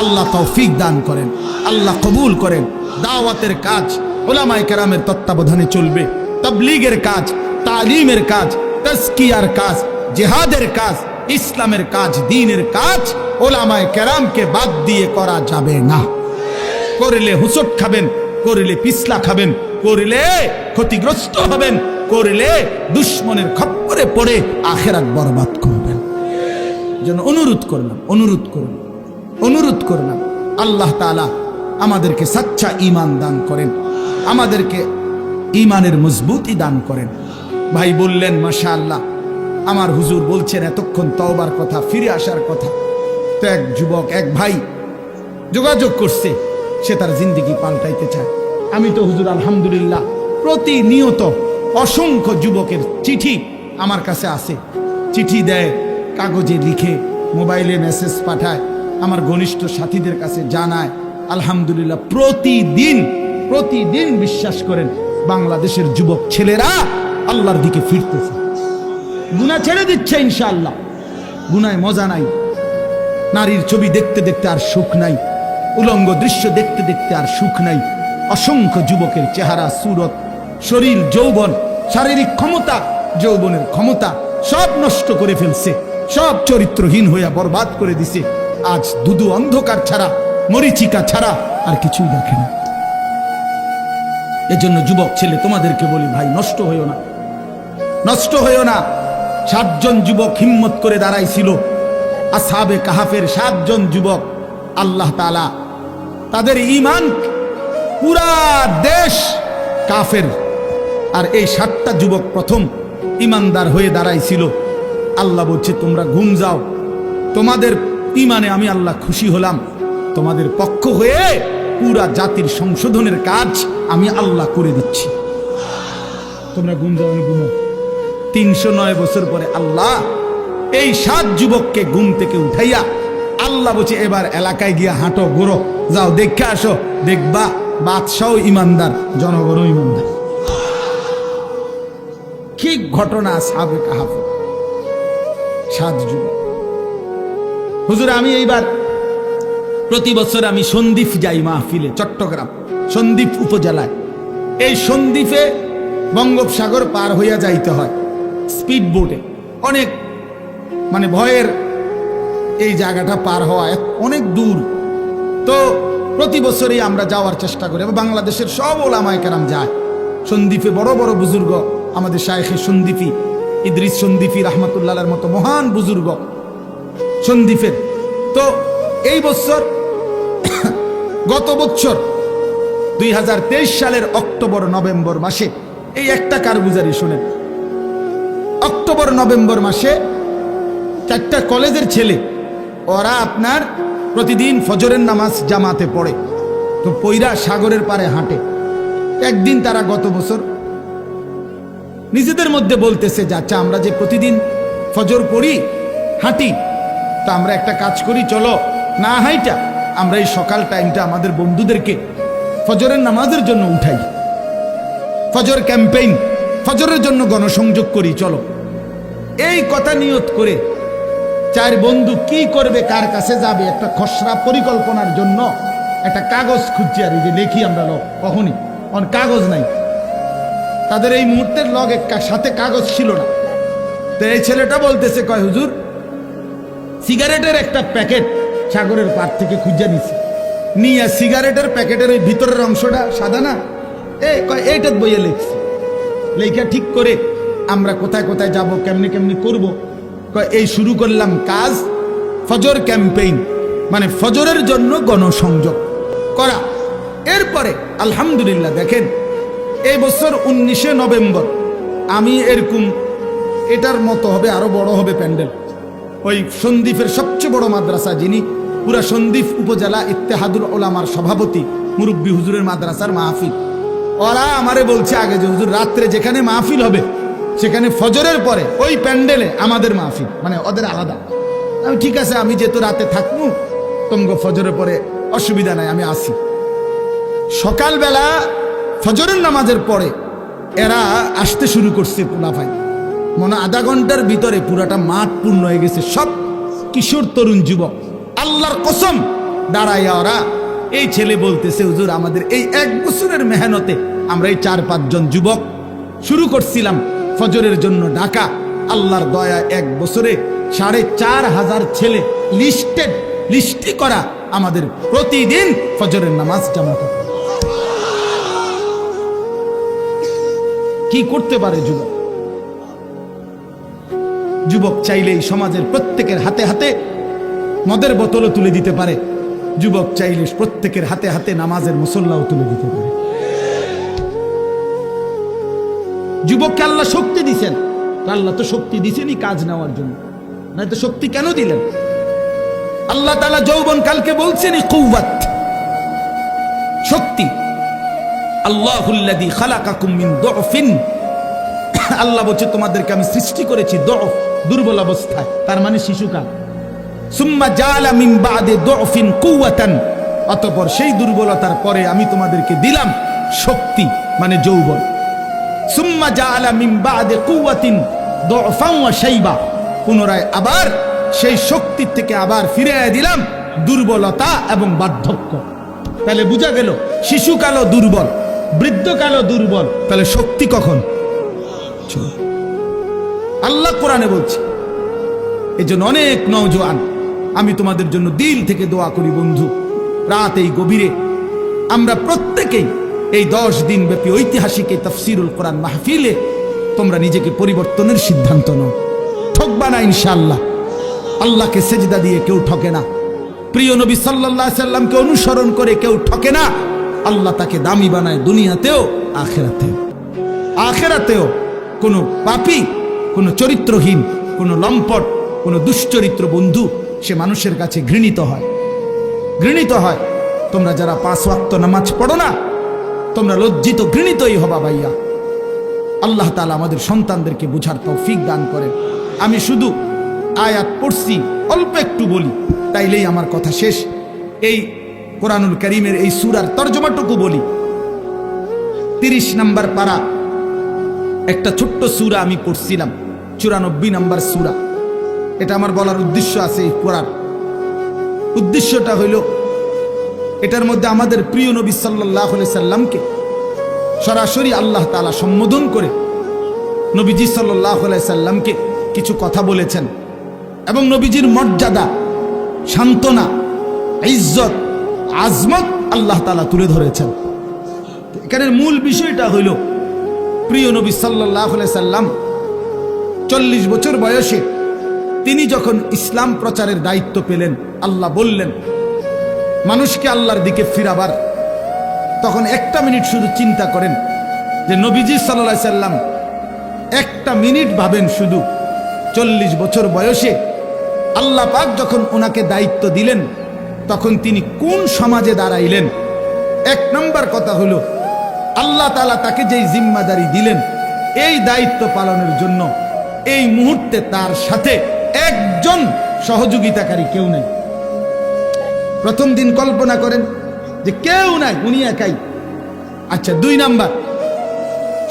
আল্লাহ তৌফিক দান করেন, আল্লাহ কবুল করেন। দাওয়াতের কাজ উলামায়ে কেরামের তত্ত্বাবধানে চলবে, তাবলীগের কাজ, তালিমের কাজ, তাজকিয়ার কাজ, জিহাদের কাজ, ইসলামের কাজ, দ্বীনের কাজ উলামায়ে কেরামকে বাদ দিয়ে করা যাবে না। করলে হুসট খাবেন, করলে পিছলা খাবেন, করলে ক্ষতিগ্রস্ত হবেন, করলে দুশ্মনের খপ্পরে পড়ে আখিরাত বরবাদ করবেন। যেন অনুরোধ করলাম আল্লাহ তাআলা আমাদেরকে সচ্চা ঈমান দান করেন, আমাদেরকে ঈমানের মজবুতি দান করেন। ভাই বললেন মাশাআল্লাহ, আমার হুজুর বলছেন এতক্ষণ তওবার কথা, ফিরে আসার কথা। তো এক যুবক, এক ভাই যোগাযোগ করছে, সে তার জিন্দেগি পাল্টাইতে চায়। আমি তো হুজুর আলহামদুলিল্লাহ প্রতিনিয়ত অসংখ্য যুবকের চিঠি আমার কাছে আসে, চিঠি দেয়, কাগজে লিখে, মোবাইলে মেসেজ পাঠায়, আমার ঘনিষ্ঠ সাথীদের কাছে জানায়। আলহামদুলিল্লাহ প্রতিদিন বিশ্বাস করেন বাংলাদেশের যুবক ছেলেরা আল্লাহর দিকে ফিরতেছে, গুনাহ ছেড়ে দিচ্ছে ইনশাআল্লাহ। গুনায় মজা নাই, নারীর ছবি দেখতে দেখতে আর সুখ নাই, উলঙ্গ দৃশ্য দেখতে দেখতে আর সুখ নাই। অসংখ্য যুবকের চেহারা, সুরত, শরীর, যৌবন, শারীরিক ক্ষমতা, যৌবনের ক্ষমতা সব নষ্ট করে ফেলছে, সব চরিত্রহীন হইয়া বরবাদ করে দিছে। আজ দুদু অন্ধকার ছাড়া, মরিচিকা ছাড়া আর কিছুই দেখে না। এজন্য যুবক ছেলে তোমাদেরকে বলি, ভাই নষ্ট হইও না, নষ্ট হইও না। 7 জন যুবক হিম্মত করে দাঁড়াইছিল, আসহাবে কাহাফের 7 জন যুবক। আল্লাহ তাআলা তাদের ঈমান, পুরা দেশ কাফের, আর এই 7টা যুবক প্রথম ঈমানদার হয়ে দাঁড়াইছিল। আল্লাহ বলছে তোমরা ঘুম যাও, তোমাদের ঈমানে আমি আল্লাহ খুশি হলাম, তোমাদের পক্ষ হয়ে পুরা জাতির সংশোধনের কাজ আমি আল্লাহ করে দিচ্ছি। তোমরা ঘুম যাও, আমি ঘুমো। 309 বছর পরে আল্লাহ এই 7 যুবককে ঘুম থেকে উঠাইয়া আল্লাহ বলছে এবার এলাকায় গিয়া হাঁটো, ঘুরো, যাও, দেখে আসো, দেখবা বাদশাহ ইমানদার, জনগণও ইমানদার। কি ঘটনা! আসহাবে কাহাফ 7 যুবক। হুজুর আমি এইবার প্রতি বছর আমি সন্দ্বীপ যাই মাহফিলে, চট্টগ্রাম সন্দ্বীপ উপজেলায়। এই সন্দ্বীপে বঙ্গোপসাগর পার হইয়া যাইতে হয় স্পিড বোটে, অনেক মানে ভয়ের এই জায়গাটা পার হওয়া অনেক দূর। তো প্রতি বছরই আমরা যাওয়ার চেষ্টা করি, বাংলাদেশের সব ওলামায়ে কেরাম যায় সন্দ্বীপে। বড় বড় বুজুর্গ, আমাদের শায়েখে সন্দ্বীপী ইদ্রিস সন্দ্বীপী রাহমাতুল্লাহর মতো মহান বুজুর্গ সন্দ্বীপের। তো এই বছর গত বছর 2023 সালের অক্টোবর নভেম্বর মাসে, এই একটা কারগুজারি শুনেন, অক্টোবর নভেম্বর মাসে 4টা কলেজের ছেলে, ওরা আপনার প্রতিদিন ফজরের নামাজ জামাতে পড়ে, তো পইরা সাগরের পারে হাঁটে। একদিন তারা গত বছর নিজেদের মধ্যে বলতেছে যে আচ্ছা আমরা যে প্রতিদিন ফজর পড়ি, হাঁটি, তো আমরা একটা কাজ করি, চলো না হাইটা আমরা এই সকাল টাইমটা আমাদের বন্ধুদেরকে ফজরের নামাজের জন্য উঠাই, ফজর ক্যাম্পেইন, ফজরের জন্য গণসংযোগ করি, চলো। এই কথা নিয়ত করে 4 বন্ধু কি করবে, কার কাছে যাবে, একটা খসড়া পরিকল্পনার জন্য একটা কাগজ খুঁজছি, আর যে লিখি আমরা লোক কখনই, অন কাগজ নাই তাদের এই মুহূর্তের লগে, সাথে কাগজ ছিল না। তো এই ছেলেটা বলতেছে, কয় হুজুর সিগারেটের একটা প্যাকেট সাগরের পার থেকে খুঁজে নিছি, নিয়ে সিগারেটের প্যাকেটের ওই ভিতরের অংশটা সাদা না, এইটা বইয়ে লিখছি, লেখা ঠিক করে আমরা কোথায় কোথায় যাব, কেমনি কেমনি করব, এই শুরু করলাম কাজ, ফজর ক্যাম্পেইন, মানে ফজরের জন্য গণসংযোগ করা। এরপরে আলহামদুলিল্লাহ দেখেন এই বছর 19শে নভেম্বর আমি এরকম, এটার মতো হবে, আরো বড় হবে প্যান্ডেল, ওই সন্দ্বীপের সবচেয়ে বড় মাদ্রাসা, যিনি পুরা সন্দ্বীপ উপজেলা ইত্তেহাদুল উলামার সভাপতি, মুরব্বী হুজুরের মাদ্রাসার মাহফিল, ওরা আমারে বলছে আগে যে হুজুর রাত্রে যেখানে মাহফিল হবে সেখানে ফজরের পরে ওই প্যান্ডেলে আমাদের মাহফিল, মানে ওদের আলাদা। আমি ঠিক আছে, আমি যেহেতু রাতে থাকবো, তোমাকে ফজরের পরে অসুবিধা নাই, আমি আসি। সকালবেলা ফজরের নামাজের পরে এরা আসতে শুরু করছে পোলাপাই, মনে আধা ঘন্টার ভিতরে পুরাটা মাঠ পূর্ণ হয়ে গেছে, সব কিশোর তরুণ যুবক। আল্লাহর কসম, দাঁড়াইয়া ওরা, এই ছেলে বলতেছে হুজুর আমাদের এই 1 বছরের মেহনতে আমরা এই 4-5 জন যুবক শুরু করছিলাম ফজরের জন্য ডাকা। আল্লাহর দয়া 1 বছরে 4,500 ছেলে লিস্টি করা আমাদের প্রতিদিন ফজরের নামাজ জামাত। কি করতে পারে যুবক? যুবক চাইলেই সমাজের প্রত্যেকের হাতে হাতে মদের বোতলও তুলে দিতে পারে, যুবক চাইলে প্রত্যেকের হাতে হাতে নামাজের মুসল্লাও তুলে দিতে পারে। যুবককে আল্লাহ শক্তি দিছেন, আল্লাহ তো শক্তি দিছেনই কাজ নেওয়ার জন্য, না তো শক্তি কেন দিলেন? আল্লাহ তাআলা যৌবন কালকে বলছেন কুওয়াত, শক্তি। আল্লাহুল্লাযী খালাকাকুম মিন দুফিন, আল্লাহ বলছে তোমাদেরকে আমি সৃষ্টি করেছি দুফ, দুর্বল অবস্থায়, তার মানে শিশুকাল। সুম্মা জাআলা মিন বাদি দুফিন কুওয়াতান, অতঃপর সেই দুর্বলতার পরে আমি তোমাদেরকে দিলাম শক্তি, মানে যৌবন। সুম্মা জাআলা মিন বাদি কুওয়াতিন দুফান ওয়া শাইবা, পুনরায় আবার সেই শক্তির থেকে আবার ফিরিয়ে দিলাম দুর্বলতা এবং বার্ধক্য। তাহলে বোঝা গেল শিশুকালও দুর্বল, বৃদ্ধকালও দুর্বল, তাহলে শক্তি কখন? আল্লাহ কোরআনে বলছে। এই জন্য অনেক নওজোয়ান, আমি তোমাদের জন্য দিল থেকে দোয়া করি বন্ধু, রাত এই গভীরে আমরা প্রত্যেকেই এই 10 দিন ব্যাপী ঐতিহাসিক এই তাফসীরুল কোরআন মাহফিলে তোমরা নিজেকে পরিবর্তনের সিদ্ধান্ত নাও। ঠকবা না ইনশাআল্লাহ। আল্লাহকে সেজদা দিয়ে কেউ ঠকে না, প্রিয় নবী সাল্লাল্লাহু আলাইহি সাল্লামকে অনুসরণ করে কেউ ঠকে না। আল্লাহ তাকে দামি বানায় দুনিয়াতেও আখিরাতেও। আখিরাতেও কোনো পাপী, কোনো চরিত্রহীন, কোনো লম্পট, কোনো দুশ্চরিত্র বন্ধু সে মানুষের কাছে ঘৃণিত হয়, ঘৃণিত হয়। তোমরা যারা 5 ওয়াক্ত নামাজ পড়ো না, তোমরা লজ্জিত ঘৃণিতই হবা ভাইয়া। আল্লাহ তাআলা আমাদের সন্তানদেরকে বুঝার তৌফিক দান করেন। আমি শুধু আয়াত পড়ছি, অল্প একটু বলি, তাইলেই আমার কথা শেষ। এই কোরআনুল কারীমের এই সূরার তরজমাটুকু বলি। 30 নম্বর পারা একটা ছোট্ট সূরা আমি পড়ছিলাম, 94 নম্বর সূরা। এটা আমার বলার উদ্দেশ্য আছে, এই পড়ার উদ্দেশ্যটা হইল এটার মধ্যে আমাদের প্রিয় নবী সাল্লাল্লাহু আলাইহি সাল্লামকে সরাসরি আল্লাহ তাআলা সম্বোধন করে নবীজি সাল্লাল্লাহু আলাইহি সাল্লামকে কিছু কথা বলেছেন এবং নবীজির মর্যাদা, সান্ত্বনা, ইজ্জত, আজমত আল্লাহ তাআলা তুলে ধরেছেন। এখানের মূল বিষয়টা হইল প্রিয় নবী সাল্লাল্লাহু আলাইহি সাল্লাম 40 বছর বয়সে তিনি যখন ইসলাম প্রচারের দায়িত্ব পেলেন, আল্লাহ বললেন মানুষকে আল্লাহর দিকে ফিরাবার, তখন 1টা মিনিট শুধু চিন্তা করেন যে নবীজি সাল্লাল্লাহু আলাইহি সাল্লাম 1টা মিনিট ভাবেন শুধু 40 বছর বয়সে আল্লাহ পাক যখন ওনাকে দায়িত্ব দিলেন তখন তিনি কোন সমাজে দাঁড়াইলেন। 1 নম্বর কথা হলো আল্লাহ তাআলা তাকে যেই জিম্মাদারি দিলেন, এই দায়িত্ব পালনের জন্য এই মুহূর্তে তার সাথে একজন সহযোগিতাকারী কেউ নাই। প্রথম দিন কল্পনা করেন যে কেউ নাই, উনি একাই। আচ্ছা, 2 নাম্বার,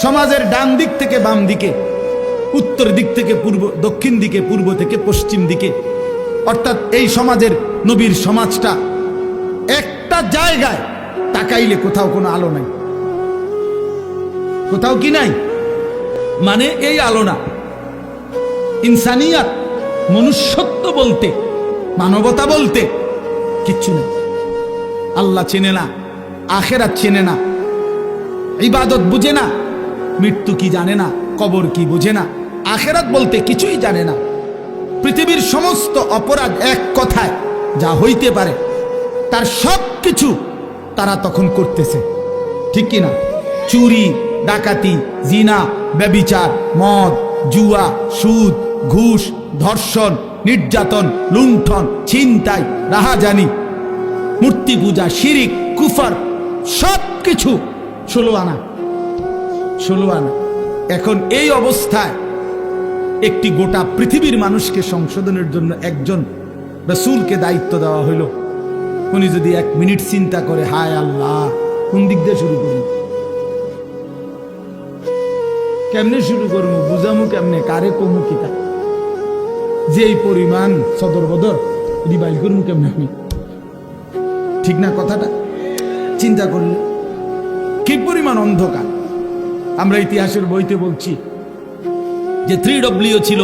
সমাজের ডান দিক থেকে বাম দিকে, উত্তর দিক থেকে পূর্ব, দক্ষিণ দিকে, পূর্ব থেকে পশ্চিম দিকে, অর্থাৎ এই সমাজের নবীর সমাজটা একটা জায়গায় তাকাইলে কোথাও কোনো আলো নাই, কোথাও কি নাই, মানে এই আলো না। ইনসানিয়াত, মনুষ্যত্ব বলতে, মানবতা বলতে কিচ্ছু নেই। আল্লাহ চেনে না, আখিরাত চেনে না, ইবাদত বুঝে না, মৃত্যু কি জানে না, কবর কি বুঝে না, আখিরাত বলতে কিছুই জানে না। পৃথিবীর সমস্ত অপরাধ এক কথায় যা হইতে পারে তার সব কিছু তারা তখন করতেছে, ঠিক কিনা? চুরি, ডাকাতি, জিনা, ব্যভিচার, মদ, জুয়া, সুদ, ঘুষ, ধর্ষণ, নির্যাতন, লুণ্ঠন, ছিনতাই, রাহাজানি, মূর্তি পূজা, শিরিক, কুফর, সব কিছু 16 আনা। এখন এই অবস্থায় একটি গোটা পৃথিবীর মানুষকে সংশোধনের জন্য একজন রাসূলকে দায়িত্ব দেওয়া হইল। উনি যদি 1 মিনিট চিন্তা করে, হায় আল্লাহ কোন দিক দিয়ে শুরু করব, কেমনে শুরু করবো, বুঝামু কেমনে, কারে কমু কিতা, যে এই পরিমাণ সদর বদর রিবাইল করবো কেমনে আমি? ঠিক না কথাটা? চিন্তা করলে কি পরিমাণ অন্ধকার। আমরা ইতিহাসের বইতে বলছি যে 3W ছিল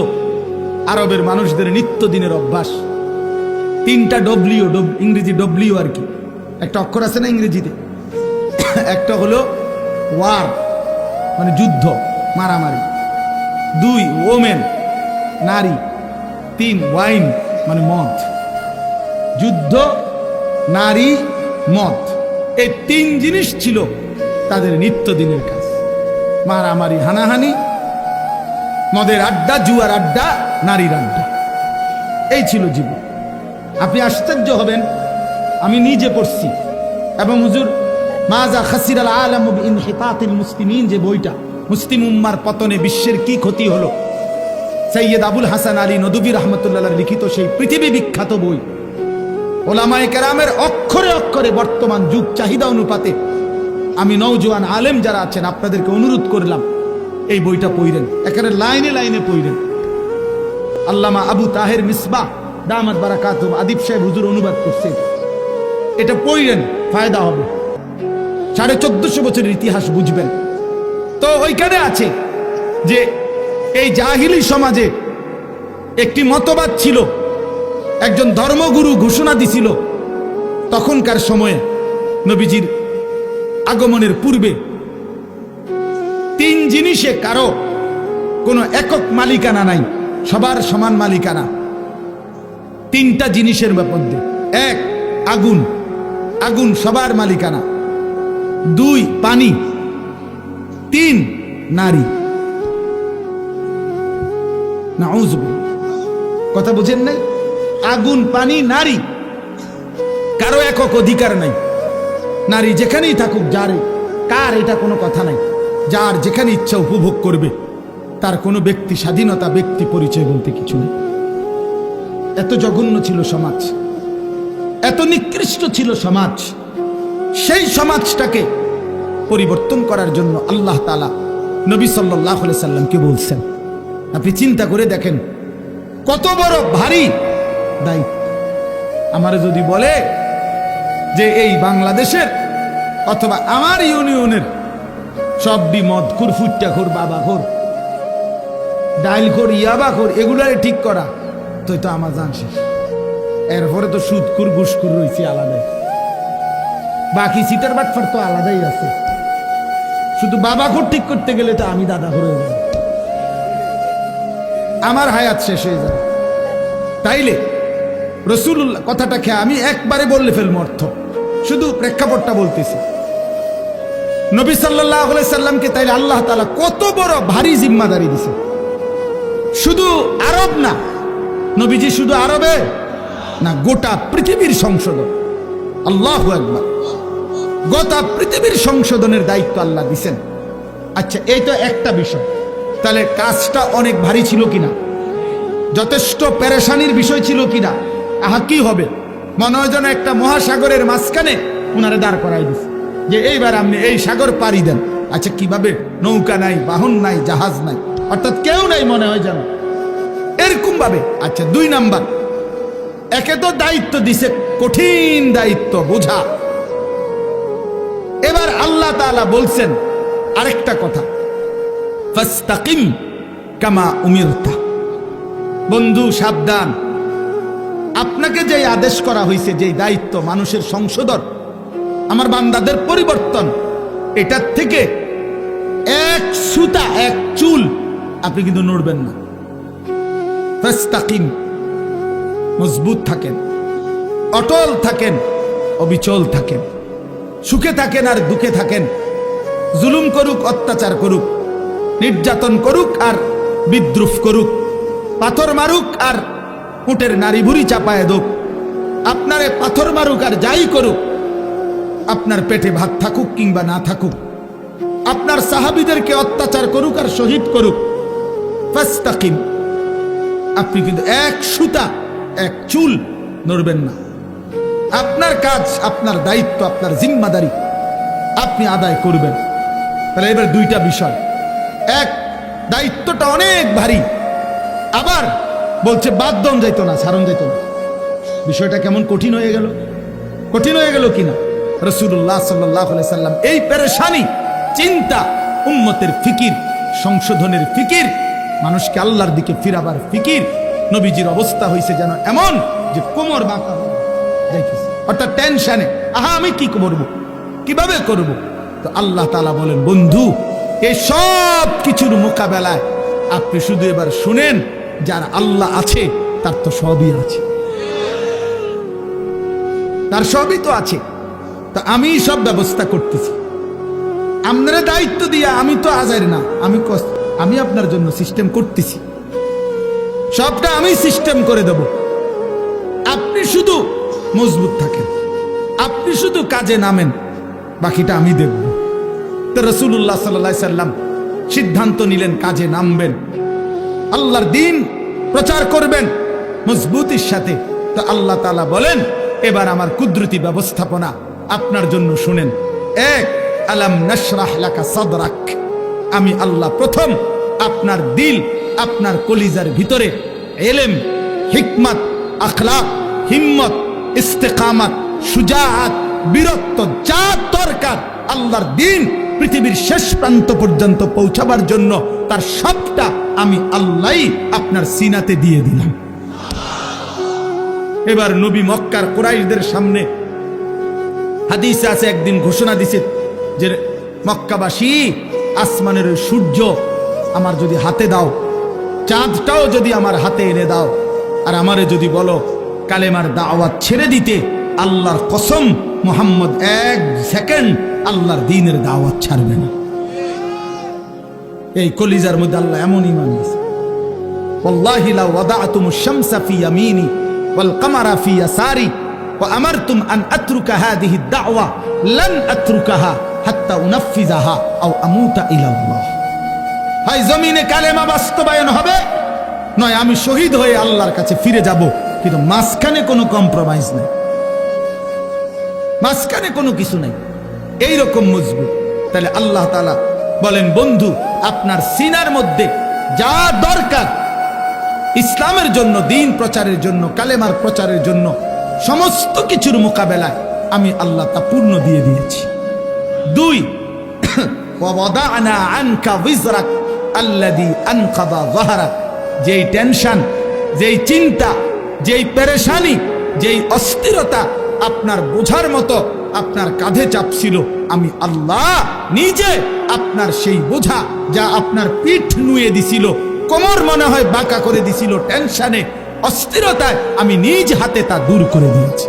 আরবের মানুষদের নিত্যদিনের অভ্যাস। 3টা ডব্লিউ, ইংরেজি ডব্লিউ আর কি, একটা অক্ষর আছে না ইংরেজিতে, একটা হলো ওয়ার মানে যুদ্ধ, মারামারি, 2 ওমেন নারী, 3 ওয়াইন মানে মদ। যুদ্ধ, নারী, মদ, এই 3 জিনিস ছিল তাদের নিত্যদিনের কাজ। মারামারি, হানাহানি, মদের আড্ডা, জুয়ার আড্ডা, নারীর আড্ডা, এই ছিল জীবন। আপনি আশ্চর্য হবেন, আমি নিজে পড়ছি, এবং হুজুর মাজা খাসিরাল আলাম বিইনহিতাতিল মুসলিমিন যে বইটা, মুসলিম উম্মার পতনে বিশ্বের কি ক্ষতি হলো, সৈয়দ আবুল হাসান আলী নদভী রহমতুল্লাহ লিখিত সেই পৃথিবী বিখ্যাত বই, ওলামায়ে কেরামের অক্ষরে অক্ষরে বর্তমান যুগ চাহিদা অনুপাতে আমি নওজোয়ান আলেম যারা আছেন আপনাদেরকে অনুরোধ করলাম এই বইটা পড়েন, একেবারে লাইনে লাইনে পড়েন। আল্লামা আবু তাহের মিসবাহ দামাত বারাকাতুহু আদিব সাহেব হুজুর অনুবাদ করছে, এটা পড়েন, ফায়দা হবে। 1450 বছরের ইতিহাস বুঝবেন। তো ওইখানে আছে যে এই জাহিলি সমাজে একটি মতবাদ ছিল, একজন ধর্মগুরু ঘোষণা দিছিল তখনকার সময়ে নবীজির আগমনের পূর্বে 3 জিনিসে কারো কোনো একক মালিকানা নাই, সবার সমান মালিকানা। 3টা জিনিসের মধ্যে, 1 আগুন, আগুন সবার মালিকানা, 2 পানি, 3 নারী। নাউযুবিল্লাহ, কথা বুঝেন নাই? আগুন, পানি, নারী, কারো একক অধিকার নাই। নারী যেখানেই থাকুক, যার কার এটা কোনো কথা নাই, যার যেখানে ইচ্ছা উপভোগ করবে, তার কোনো ব্যক্তি স্বাধীনতা, ব্যক্তি পরিচয় বলতে কিছু নেই। এত জঘন্য ছিল সমাজ, এত নিকৃষ্ট ছিল সমাজ। সেই সমাজটাকে পরিবর্তন করার জন্য আল্লাহ তাআলা নবী সাল্লাল্লাহু আলাইহি সাল্লামকে বলছেন। আপনি চিন্তা করে দেখেন কত বড় ভারী দায়িত্ব। আমার যদি বলে যে এই বাংলাদেশের অথবা আমার ইউনিয়নের সবডি মদখোর, ফুট্টাখোর, বাবাখোর, ডাইলখোর, ইয়াবাখোর, এগুলারে ঠিক করা, তো এটা আমার জান শেষ। এরপরে তো সুদখোর, ঘুষখোর রয়েছে আলাদাই, বাকি সিটার বাটফার তো আলাদাই আছে। শুধু বাবাখোর ঠিক করতে গেলে তো আমি দাদাখোর হয়ে যাব, আমার হায়াত শেষ হয়ে যাবে। তাইলে রাসূলুল্লাহ কথাটা খেয়ে আমি একবারে বললে ফেলবো অর্থ, শুধু প্রেক্ষাপটটা বলতেছি। নবী সাল্লাল্লাহু আলাইহি সাল্লামকে তাইলে আল্লাহ তাআলা কত বড় ভারী জিম্মাদারি দিছে। শুধু আরব না, নবীজি শুধু আরবে না, গোটা পৃথিবীর সংশোধন। আল্লাহু আকবার, গোটা পৃথিবীর সংশোধনের দায়িত্ব আল্লাহ দিছেন। আচ্ছা, এই তো একটা বিষয়, তাহলে কাজটা অনেক ভারী ছিল কিনা, যথেষ্ট পেরেশানির বিষয় ছিল কিনা? আহা, কি হবে, মনে হয় যেন একটা মহাসাগরের মাঝখানে উনারে দাঁড় করাই দিছে যে এইবার আপনি এই সাগর পাড়ি দেন। আচ্ছা, কিভাবে? নৌকা নাই, বাহন নাই, জাহাজ নাই, অর্থাৎ কেউ নাই, মনে হয় যেন এরকম ভাবে। আচ্ছা, 2 নাম্বার, একে তো দায়িত্ব দিছে, কঠিন দায়িত্ব বোঝা। এবার আল্লাহ তাআলা বলছেন আরেকটা কথা, ফাস্তাকিম কামা উমিরতা। বন্ধু সাবধান, আপনাকে যে আদেশ করা হয়েছে, যে দায়িত্ব মানুষের সংশোধন, আমার বান্দাদের পরিবর্তন, এটার থেকে এক সুতা, এক চুল আপনি কিন্তু নড়বেন না। ফাস্তাকিম, মজবুত থাকেন, অটল থাকেন, অবিচল থাকেন, সুখে থাকেন আর দুঃখে থাকেন, জুলুম করুক, অত্যাচার করুক, নির্যাতন করুক আর বিদ্রুপ করুক, পাথর মারুক আর উটের নারী ভুড়ি চাপায় দোক, আপনারে পাথর মারুক আর যাই করুক, আপনার পেটে ভাত থাকুক কিংবা না থাকুক, আপনার সাহাবীদেরকে অত্যাচার করুক আর শহীদ করুক, ফাস্তাকিম, আপনি কিন্তু এক সুতা, এক চুল নড়বেন না। আপনার কাজ, আপনার দায়িত্ব, আপনার জিম্মাদারি আপনি আদায় করবেন। তাহলে এবার দুইটা বিষয়, এক, দায়িত্বটা অনেক ভারী, আবার বলছে বাদ দন যাইতো না, ছাড়ন যাইতো না। বিষয়টা কেমন কঠিন হয়ে গেল, কঠিন হয়ে গেল কিনা? রাসূলুল্লাহ সাল্লাল্লাহু আলাইহি সাল্লাম এই পেরেশানি, চিন্তা, উম্মতের ফিকির, সংশোধনের ফিকির, মানুষকে আল্লাহর দিকে ফিরাবার ফিকির, নবীজির অবস্থা হয়েছে যেন এমন যে কোমর বাঁকা হয়ে যাইতেছে, অর্থাৎ টেনশনে, আহা আমি কি করব, কিভাবে করব? তো আল্লাহ তাআলা বলেন, বন্ধু এই সব কিছুর মোকাবেলায় আপনি শুধু এবার শুনেন, যার আল্লাহ আছে তার তো সবই আছে, তার সবই তো আছে। তো আমি সব ব্যবস্থা করতেছি, আপনারা দায়িত্ব দিয়া, আমি তো আজার না, আমি আপনার জন্য সিস্টেম করতেছি, সবটা আমি সিস্টেম করে দেব। আপনি শুধু মজবুত থাকেন, আপনি শুধু কাজে নামেন, বাকিটা আমি দেখব। তো রাসূলুল্লাহ সাল্লাল্লাহু আলাইহি সাল্লাম সিদ্ধান্ত নিলেন কাজে নামবেন, আল্লাহর দ্বীন প্রচার করবেন মজবুতির সাথে। তো আল্লাহ তাআলা বলেন, এবার আমার কুদরতি ব্যবস্থাপনা আপনার জন্য শুনেন। এক, আলাম নাশরাহ লাকা সাদরাক, আমি আল্লাহ প্রথম আপনার দিল, আপনার কলিজার ভিতরে ইলম, হিকমত, আখলাক, হিম্মত, ইস্তেকামত, শুজাআত, বীরত্ব, যা দরকার আল্লাহর দ্বীন পৃথিবীর শেষ প্রান্ত পর্যন্ত পৌঁছাবার জন্য, তার সবটা আমি আল্লাহই আপনার সিনাতে দিয়ে দিলাম। এবার নবী মক্কার কুরাইশদের সামনে, হাদিসে আছে, একদিন ঘোষণা দিছে যে মক্কাবাসী, আসমানের ওই সূর্য আমার যদি হাতে দাও, চাঁদটাও যদি আমার হাতে এনে দাও, আর আমারে যদি বলো কালেমার দাওয়াত ছেড়ে দিতে, আল্লাহর কসম মুহাম্মদ এক সেকেন্ড আল্লাহর দ্বীনের দাওয়াত ছাড়বে না। এই কলিজার মধ্যে আল্লাহ এমন ঈমান দিয়েছে, ওয়াল্লাহি লা ওয়াদাতুমুশ শামসা ফি ইয়ামিনি ওয়াল কামারা ফি ইয়াসারি ওয়া আমারতুম আন আতরুকা হাযিহি দাওয়া লান আতরুকাহা হাত্তা উনাফিজাহা আও আমুতা ইলাল্লাহ। হয় জমিনে কালেমা বাস্তবায়ন হবে, নয় আমি শহীদ হয়ে আল্লাহর কাছে ফিরে যাব, কিন্তু মাঝখানে কোনো কম্প্রোমাইজ নেই, মাঝখানে কোনো কিছু নাই, এইরকম মজবুত। তাহলে আল্লাহ তাআলা বলেন, বন্ধু আপনার সিনার মধ্যে যা দরকার ইসলামের জন্য, দ্বীন প্রচারের জন্য, কালেমার প্রচারের জন্য, সমস্ত কিছুর মোকাবেলায় আমি আল্লাহ তা পূর্ণ দিয়ে দিয়েছি। দুই, ওয়াদানা আনকা বিজরাক আল্লাযী আনকাযা যাহরাক, যেই টেনশন, যেই চিন্তা, যেই পেরেশানি, যেই অস্থিরতা আপনার বোঝার মতো আপনার কাঁধে চাপছিল, আমি আল্লাহ নিজে আপনার সেই বোঝা, যা আপনার পিঠ নুয়ে দিছিল, কোমর মনে হয় বাঁকা করে দিছিল টেনশনে, অস্থিরতায়, আমি নিজ হাতে তা দূর করে দিয়েছি,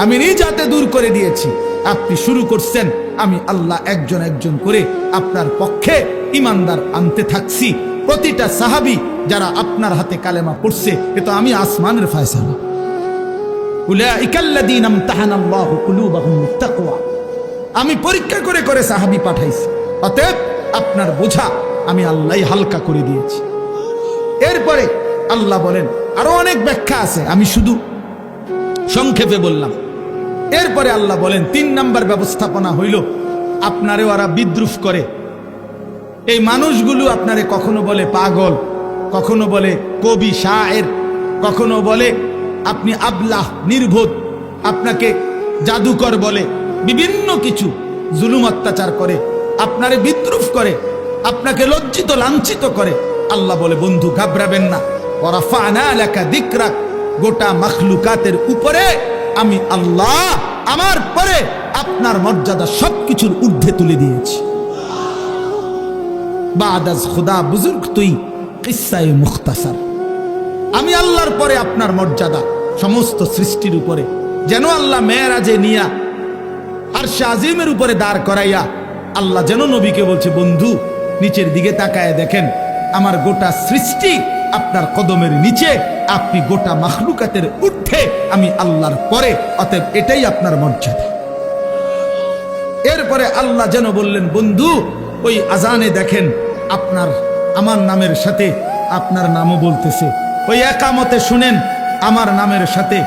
আমি নিজ হাতে দূর করে দিয়েছি। আপনি শুরু করছেন, আমি আল্লাহ একজন একজন করে আপনার পক্ষে ইমানদার আনতে থাকছি। প্রতিটা সাহাবী যারা আপনার হাতে কালেমা পড়ছে, এ তো আমি আসমানের ফয়সালা। উলাইকাল্লাযীনা ইমতাহানাল্লাহু কুলুবাহুম বিত্তাকওয়া, আমি পরীক্ষা করে করে সাহাবী পাঠাইছি, অতএব আপনার বোঝা আমি আল্লাহই হালকা করে দিয়েছি। এরপরে আল্লাহ বলেন, আরো অনেক ব্যাখ্যা আছে, আমি শুধু সংক্ষেপে বললাম। এরপরে আল্লাহ বলেন, 3 নাম্বার ব্যবস্থাপনা হইল, আপনারে ওরা বিদ্রুপ করে, এই মানুষগুলো আপনারে কখনো বলে পাগল, কখনো বলে কবি শায়ের, কখনো বলে আপনি আবলাহ, নির্বোধ, আপনাকে জাদুকর বলে, বিভিন্ন কিছু জুলুম অত্যাচার করে, আপনারে বিদ্রুপ করে, আপনাকে লজ্জিত লাঞ্ছিত করে। আল্লাহ বলে, বন্ধু ঘাবড়াবেন না, ওয়ারাফা'না লাকা যিকরাক, গোটা মাখলুকাতের উপরে আমি আল্লাহ আমার পরে আপনার মর্যাদা সবকিছুর ঊর্ধ্বে তুলে দিয়েছি। বাদাজ খুদা বুজুর্গ তুই কিসসায়ে মুখতাসার, আমি আল্লাহর পরে আপনার মর্যাদা সমস্ত সৃষ্টির উপরে। যেন আল্লাহ মেরাজে নিয়া আরশে আজিমের উপরে দাঁড় করাইয়া আল্লাহ যেন নবীকে বলছে, বন্ধু নিচের দিকে তাকায় দেখেন, আমার গোটা সৃষ্টি আপনার কদমের নিচে, আপনি গোটা মাখলুকাতের ঊর্ধ্বে, আমি আল্লাহর পরে, অতএব এটাই আপনার মর্যাদা। এরপরে আল্লাহ যেন বললেন, বন্ধু ওই আজানে দেখেন আপনার আমার নামের সাথে আপনার নামও বলতেছে, ওই একামতে শুনেন আমার নামের সাথে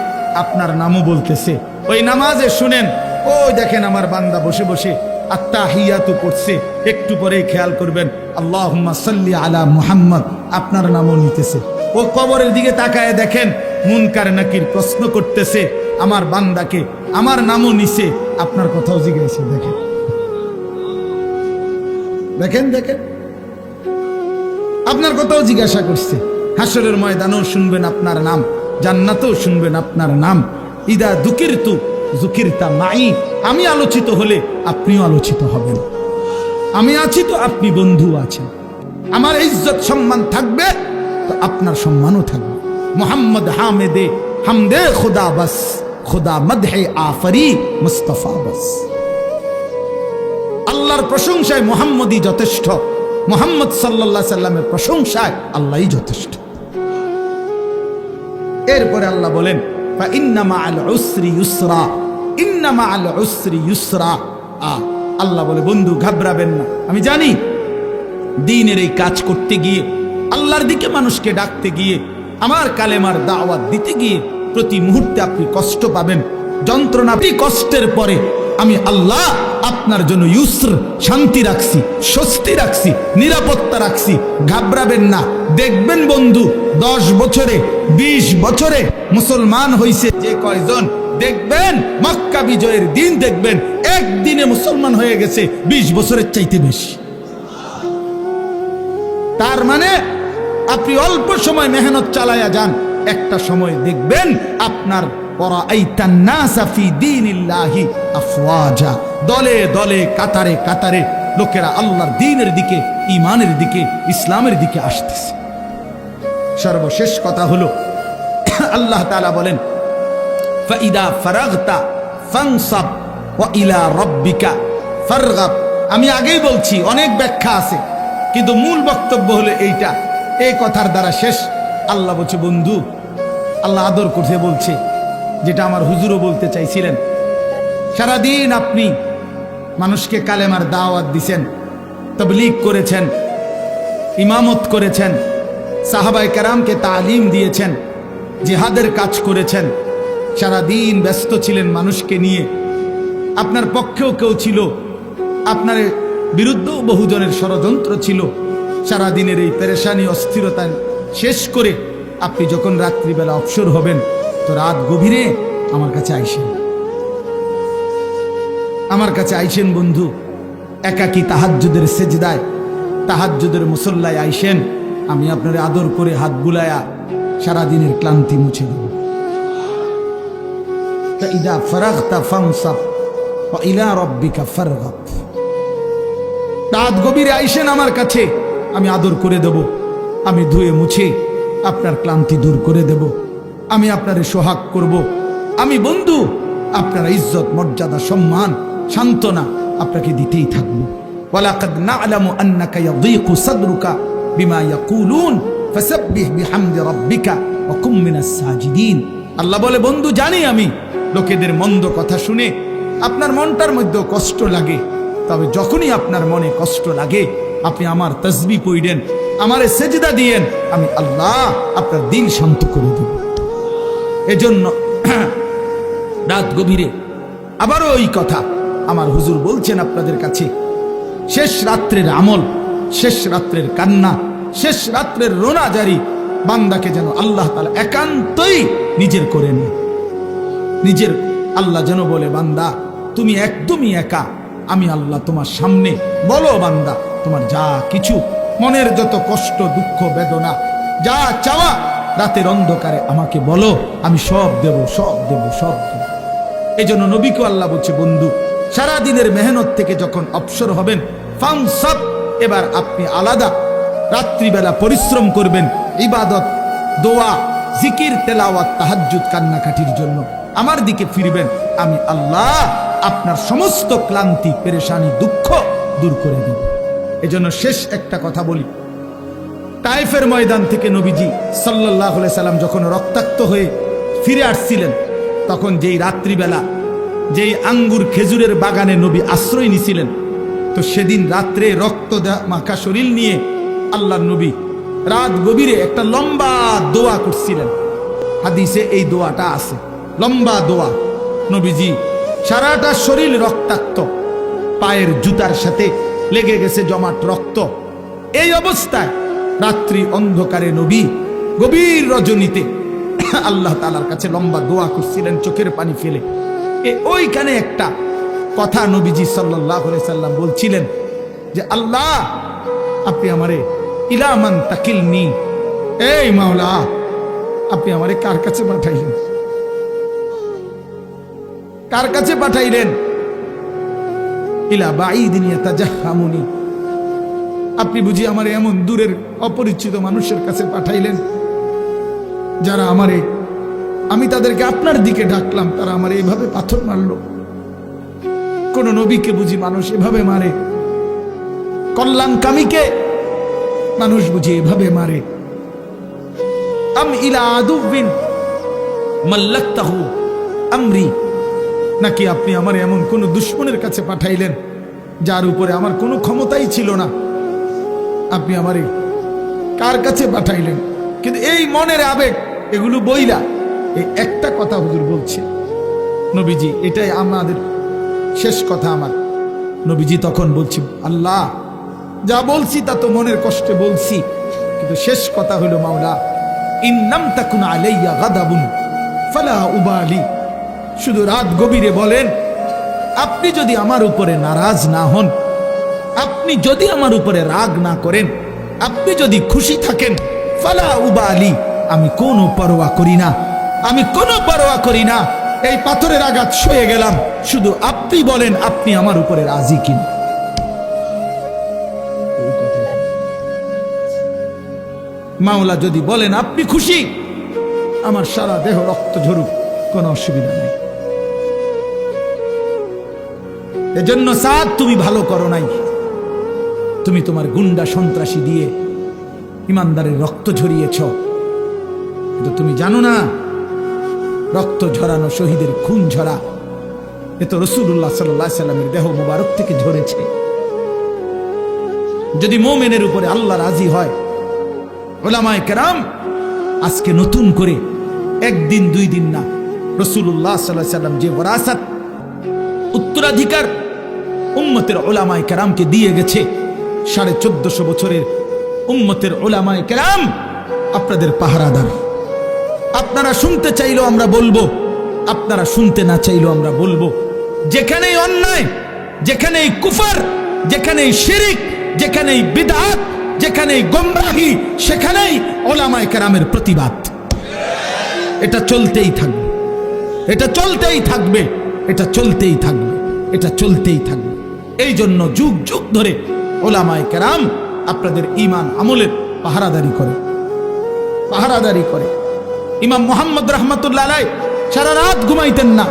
আপনার নামও বলতেছে, ওই নামাজে শুনেন ওই দেখেন আমার বান্দা বসে বসে আত্তাহিয়াতু পড়ছে, একটু পরে খেয়াল করবেন আল্লাহুম্মা সাল্লি আলা মুহাম্মদ, আপনার নামও নিতেছে। ও কবরের দিকে তাকায় দেখেন মুনকার নাকির প্রশ্ন করতেছে আমার বান্দাকে, আমার নামও নিছে, আপনার কথাও জিজ্ঞাসা। দেখেন দেখেন দেখেন আপনার কথাও জিজ্ঞাসা করছে। হাসরের ময়দানেও শুনবেন আপনার নাম, জান্নাতেও শুনবেন আপনার নাম। ইদা যুকিরতু যুকিরতা মাই, আমি আলোচিত হলে আপনিও আলোচিত হবেন। আমি আছি তো আপনি বন্ধু আছেন। আমার ইজ্জত সম্মান থাকবে তো আপনার সম্মানও থাকবে। মোহাম্মদ হামেদে হামদে খুদা বাস, খুদা মদহে আফরি মুস্তাফা বাস। আল্লাহর প্রশংসায় মোহাম্মদই যথেষ্ট, মোহাম্মদ সাল্লাল্লাহু আলাইহি সাল্লামের প্রশংসায় আল্লাহই যথেষ্ট। এরপরে আল্লাহ বলেন ফা ইন্না মাআল উসরি ইউসরা, ইন্না মাআল উসরি ইউসরা। আল্লাহ বলে বন্ধু ঘাবড়াবেন না, আমি জানি দ্বীনের এই কাজ করতে গিয়ে, আল্লাহর দিকে মানুষকে ডাকতে গিয়ে, আমার কালেমার দাওয়াত দিতে গিয়ে প্রতি মুহূর্তে আপনি কষ্ট পাবেন, যন্ত্রণা। কষ্টের পরে আমি আল্লাহ আপনার জন্য ইউসর, শান্তি রাখছি, স্বস্তি রাখছি, নিরাপত্তা রাখছি। ঘাবড়াবেন না। দেখবেন বন্ধু 10 বছরে 20 বছরে মুসলমান হইছে যে কয়জন, দেখবেন মক্কা বিজয়ের দিন দেখবেন একদিনে মুসলমান হয়ে গেছে 20 বছরের চাইতে বেশি। তার মানে আপনি অল্প সময় মেহনত চালায়া যান, একটা সময় দেখবেন আপনার দলে দলে কাতারে কাতারে লোকেরা আল্লাহর দ্বীনের দিকে, ঈমানের দিকে, ইসলামের দিকে আসতেছে। সর্বশেষ কথা হলো আল্লাহ তাআলা বলেন ফাইদা ফারাগতা ফানসাব ওয়া ইলা রাব্বিকা ফারগাব। আমি আগেই বলছি অনেক ব্যাখ্যা আছে, কিন্তু মূল বক্তব্য হলো এইটা, এই কথার দ্বারা শেষ। আল্লাহ বলছে বন্ধু, আল্লাহ আদর করতে বলছে, যেটা আমার হুজুরও বলতে চাইছিলেন। সারাদিন আপনি মানুষকে কালেমার দাওয়াত দিছেন, তাবলীগ করেছেন, ইমামত করেছেন, সাহাবায়ে কেরামকে তালিম দিয়েছেন, জিহাদের কাজ করেছেন, সারাদিন ব্যস্ত ছিলেন মানুষকে নিয়ে। আপনার পক্ষেও কেউ ছিল, আপনার বিরুদ্ধেও বহুজনের ষড়যন্ত্র ছিল। সারাদিনের এই পেরেশানি অস্থিরতা শেষ করে আপনি যখন রাত্রিবেলা অবসর হবেন, তো রাত গভীরে আমার কাছে আইসেন, আমার কাছে আইসেন বন্ধু। একাকী তাহাজ্জুদের সেজদায়, তাহাজ্জুদের মুসল্লায় আইসেন, আমি আপনার আদর করে হাত বুলায়া সারাদিনের ক্লান্তি মুছে দেব। ইদা ফারাগতা ফানসাব ওয়া ইলা রাব্বিকা ফারগাব। রাত গভীরে আইসেন আমার কাছে, আমি আদর করে দেব, আমি ধুয়ে মুছে আপনার ক্লান্তি দূর করে দেব, আমি আপনার সোহাগ করব। আমি বন্ধু আপনার ইজ্জত, মর্যাদা, সম্মান, সান্ত্বনা আপনাকে দিতেই থাকব। ওয়ালাকাদ না'লামু আন্নাকা ইয়াযীকু সাদরুকা বিমা ইয়াকুলুন ফাসাব্বিহ বিহামদি রাব্বিকা ওয়া কুম মিনাস সাজিদিন। আল্লাহ বলে বন্ধু জানি আমি লোকেদের মন্দ কথা শুনে আপনার মনটার মধ্যে কষ্ট লাগে, তবে যখনই আপনার মনে কষ্ট লাগে আপনি আমার তাসবিহ পড়েন, আমারে সেজদা দিয়েন, আমি আল্লাহ আপনার দিল শান্ত করে দেব। এজন্য রাত গভীরে আবারও ওই কথা আমার হুজুর বলছেন আপনাদের কাছে, শেষ রাত্রের আমল, শেষ রাত্রের কান্না, শেষ রাত্রের রোনাজারি বান্দাকে যেন আল্লাহ তাআলা একান্তই নিজের করে নেয়। নিজের আল্লাহ যেন বলে বান্দা তুমি একদমই একা, আমি আল্লাহ তোমার সামনে। বলো বান্দা তোমার যা কিছু মনের যত কষ্ট, দুঃখ, বেদনা, যা চাওয়া রাতের অন্ধকারে আমাকে বলো, আমি সব দেব, সব দেব, সব দেব। এই জন্য নবীকে আল্লাহ বলছে বন্ধু সারাদিনের মেহনত থেকে যখন অবসর হবেন ফানসাব, এবার আপনি আলাদা রাত্রিবেলা পরিশ্রম করবেন, ইবাদত, দোয়া, জিকির, তেলাওয়াত, তাহাজ্জুদ, কান্নাকাটির জন্য আমার দিকে ফিরবেন। আমি আল্লাহ আপনার সমস্ত ক্লান্তি, পেরেশানি, দুঃখ দূর করে দেব। এজন্য শেষ একটা কথা বলি, তায়েফের ময়দান থেকে নবীজি সাল্লাল্লাহু আলাইহি সাল্লাম যখন রক্তাক্ত হয়ে ফিরে আসছিলেন, তখন যেই রাত্রিবেলা যেই আঙ্গুর খেজুরের বাগানে নবী আশ্রয় নিছিলেন, তো সেদিন রাত্রে রক্ত মাখা শরীর নিয়ে আল্লাহর নবী রাত গভীরে একটা লম্বা দোয়া করছিলেন। হাদিসে এই দোয়াটা আছে, লম্বা দোয়া। নবীজি সারাটা শরীর রক্তাক্ত, পায়ের জুতার সাথে লেগে গেছে জমাট রক্ত। এই অবস্থায় রাত্রি অন্ধকারে নবী গভীর রজনীতে আল্লাহ তাআলার কাছে লম্বা দোয়া করছিলেন চোখের পানি ফেলে। ওইখানে একটা কথা নবীজি সাল্লাল্লাহু আলাইহি সাল্লাম বলছিলেন যে আল্লাহ, আপনি আমারে ইলা মান তাকিলনি, এই মাওলা আপনি আমারে কার কাছে পাঠাইলেন? কার কাছে পাঠাইলেন? ইলা বাঈদিন ইয়াতাজাহামুনি, আপনি বুঝি আমারে এমন দূরের অপরিচিত মানুষের কাছে পাঠাইলেন যারা আমারে, আমি তাদেরকে আপনার দিকে ডাকলাম, তারা আমারে এভাবে পাথর মারলো। কোন নবীকে বুঝি মানুষ এভাবে মারে? কল্যাণকামীকে মানুষ বুঝি এভাবে মারে? আম ইলা আদুবিন মাল্লাকতাহু আমরি, নাকি আপনি আমার এমন কোন দুশমনের কাছে পাঠাইলেন যার উপরে আমার কোনো ক্ষমতাই ছিল না? আপনি আমারে কার কাছে পাঠাইলেন? কিন্তু এই মনের আবেগ এগুলো বইলা এই একটা কথা হুজুর বলছে নবীজি, এটাই আমাদের শেষ কথা। আমার নবীজি তখন বলছি, আল্লাহ যা বলছি তা তো মনের কষ্টে বলছি, কিন্তু শেষ কথা হলো মাওলা ইন্নাম তাকুন আলাইয়া গাদাবুন ফালা উবালি, শুধু রাত গভীরে বলেন আপনি যদি আমার উপরে নারাজ না হন, আপনি যদি আমার উপরে রাগ না করেন, আপনি যদি খুশি থাকেন, ফালা উবালি, আমি কোনো পরোয়া করি না, আমি কোনো পরোয়া করি না। এই পাথরের আঘাত সয়ে গেলাম, শুধু আপনি বলেন আপনি আমার উপরে রাজি কিনা। মাওলা যদি বলেন আপনি খুশি, আমার সারা দেহ রক্ত ঝরুক, কোনো অসুবিধা নেই। এজন্য সাদ তুমি ভালো করো নাই, তুমি তোমার গুন্ডা সন্ত্রাসী দিয়ে ইমানদারের রক্ত ঝরিয়েছ, কিন্তু তুমি জানো না রক্ত ঝরানো, শহীদের খুন ঝরা, এ তো রাসূলুল্লাহ সাল্লাল্লাহু আলাইহি সাল্লামের দেহ মুবারক থেকে ঝরেছে। যদি মুমিনের উপরে আল্লাহ রাজি হয়, উলামায়ে কেরাম আজকে নতুন করে একদিন দুই দিন না, রাসূলুল্লাহ সাল্লাল্লাহু আলাইহি সাল্লাম যে ওরাসাত উত্তরাধিকার উম্মতের উলামায়ে কেরামকে দিয়ে গেছে, 1450 বছরের উম্মতের উলামায়ে কেরাম আপনাদের পাহারাদার। আপনারা শুনতে চাইলেও আমরা বলবো, আপনারা শুনতে না চাইলেও আমরা বলবো, যেখানেই অন্যায়, যেখানেই কুফর, যেখানেই শিরক, যেখানেই বিদআত, যেখানেই গোমরাহি, সেখানেই উলামায়ে কেরামের প্রতিবাদ। এটা চলতেই থাকবে, এটা চলতেই থাকবে, এটা চলতেই থাকবে, এটা চলতেই থাকবে। এই জন্য যুগ যুগ ধরে উলামায়ে কেরাম আপনাদের ঈমান আমলের পাহারাদারি করে, পাহারাদারি করে। ইমাম মুহাম্মদ রাহমাতুল্লাহ আলাইহি সারা রাত ঘুমাইতেন না,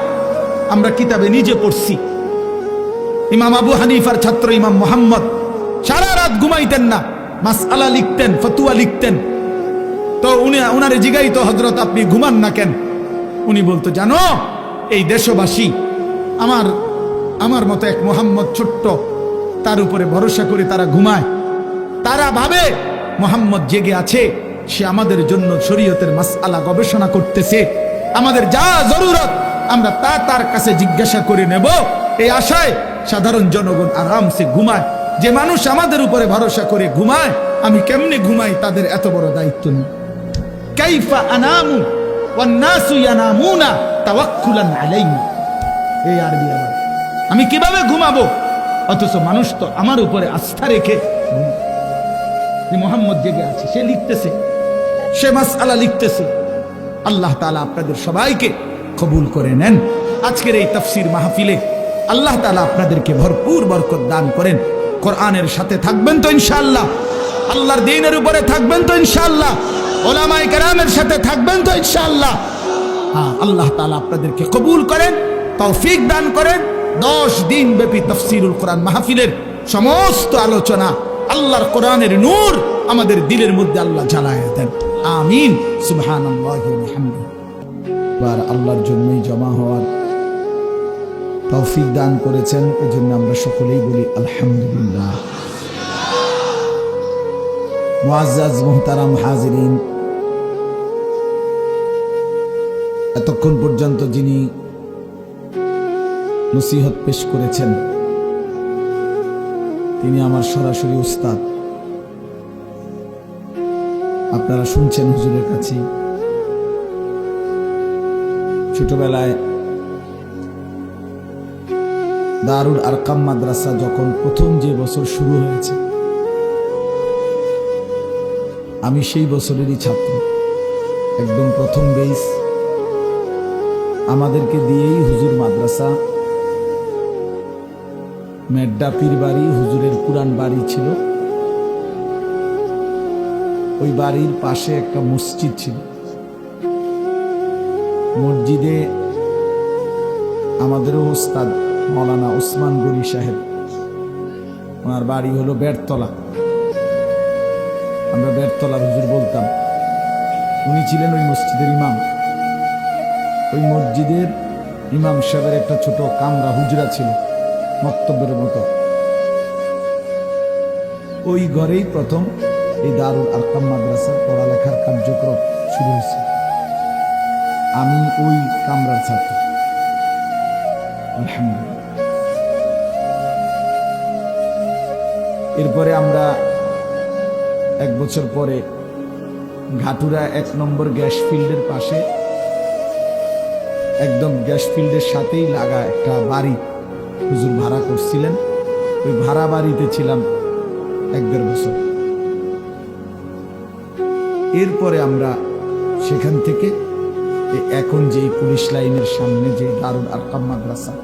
আমরা কিতাবে নিজে পড়ছি। ইমাম আবু হানিফার ছাত্র ইমাম মুহাম্মদ সারা রাত ঘুমাইতেন না, মাসআলা লিখতেন, ফতোয়া লিখতেন। তো উনারে জিগাইতো, হযরত আপনি ঘুমান না কেন? উনি বলতো, জানো এই দেশবাসী আমার মতো এক মুহাম্মদ ছোট্ট, তার উপরে ভরসা করে তারা ঘুমায়, তারা ভাবে মুহাম্মদ জেগে আছে, সে আমাদের জন্য শরীয়তের মাসআলা গবেষণা করতেছে, আমাদের যা জরুরত আমরা তা তার কাছে জিজ্ঞাসা করে নেব, এই আশায় সাধারণ জনগণ আরামসে ঘুমায়। যে মানুষ আমাদের উপরে ভরসা করে ঘুমায়, আমি কেমনে ঘুমাই তাদের এত বড় দায়িত্ব নেই। কাইফা আনামু ওয়ান নাসু ইয়ানামুনা তাওয়াক্কুলান আলাইনা, এই আরবি আবার, আমি কিভাবে ঘুমাবো অথচ মানুষ তো আমার উপরে আস্থা রেখে যে মুহাম্মদ জেগে আছে, সে লিখতেছে, সে মাসআলা লিখতেছে। আল্লাহ তাআলা আপনাদের সবাইকে কবুল করে নেন। আজকের এই তাফসীর মাহফিলে আল্লাহ তাআলা আপনাদেরকে ভরপুর বরকত দান করেন। কোরআনের সাথে থাকবেন তো ইনশাআল্লাহ, আল্লাহর দ্বীনের উপরে থাকবেন তো ইনশাআল্লাহ, উলামায়ে কেরামের সাথে থাকবেন তো ইনশাআল্লাহ। হ্যাঁ, আল্লাহ তাআলা আপনাদেরকে কবুল করেন, তৌফিক দান করেন। 10 দিন ব্যাপী তাফসীরুল কোরআন মাহফিলের সমস্ত আলোচনা আল্লাহর কোরআনের নূর আমাদের দিলের মধ্যে আল্লাহ জ্বালায় দেন। আমিন। সুবহানাল্লাহি ওয়া বিহামদিহি। আল্লাহর জন্যই জমা হওয়ার তৌফিক দান করেছেন, এজন্য আমরা সকলেই বলি আলহামদুলিল্লাহ। মুআজ্জাজ মুহতারাম হাজিরিন, এতক্ষণ পর্যন্ত যিনি নসিহত পেশ করেছেন, তিনি আমার সরাসরি উস্তাদ। আপনারা শুনছেন হুজুরের কাছে। ছোটবেলায় দারুল আরকাম মাদ্রাসা যখন প্রথম যে বছর শুরু হয়েছে, আমি সেই বছরেরই ছাত্র, একদম প্রথম বেস। আমাদেরকে দিয়েই হুজুর মাদ্রাসা, মেড্ডা পীর বাড়ি হুজুরের পুরান বাড়ি ছিল, ওই বাড়ির পাশে একটা মসজিদ ছিল। মসজিদে আমাদেরও ওস্তাদ মৌলানা ওসমান গনি সাহেব, ওনার বাড়ি হলো বেড়তলা, আমরা বেড়তলা হুজুর বলতাম। উনি ছিলেন ওই মসজিদের ইমাম। ওই মসজিদের ইমাম সাহেবের একটা ছোট কামরা হুজরা ছিল, মক্তবের মতো। ওই ঘরেই প্রথম এই দারুল আরকাম মাদ্রাসার পড়ালেখার কার্যক্রম শুরু হয়েছে। আমি ওই কামরার ছাত্র, আলহামদুলিল্লাহ। এরপরে আমরা এক বছর পরে ঘাটুরা 1 নম্বর গ্যাস ফিল্ডের পাশে, একদম গ্যাস ফিল্ডের সাথেই লাগা একটা বাড়ি হুজুর ভাড়া করছিলেন। ওই ভাড়া বাড়িতে ছিলাম 1-1.5 বছর। এরপরে আমরা সেখান থেকে এখন যে পুলিশ লাইনের সামনে যে দারুল আরকাম মাদ্রাসা,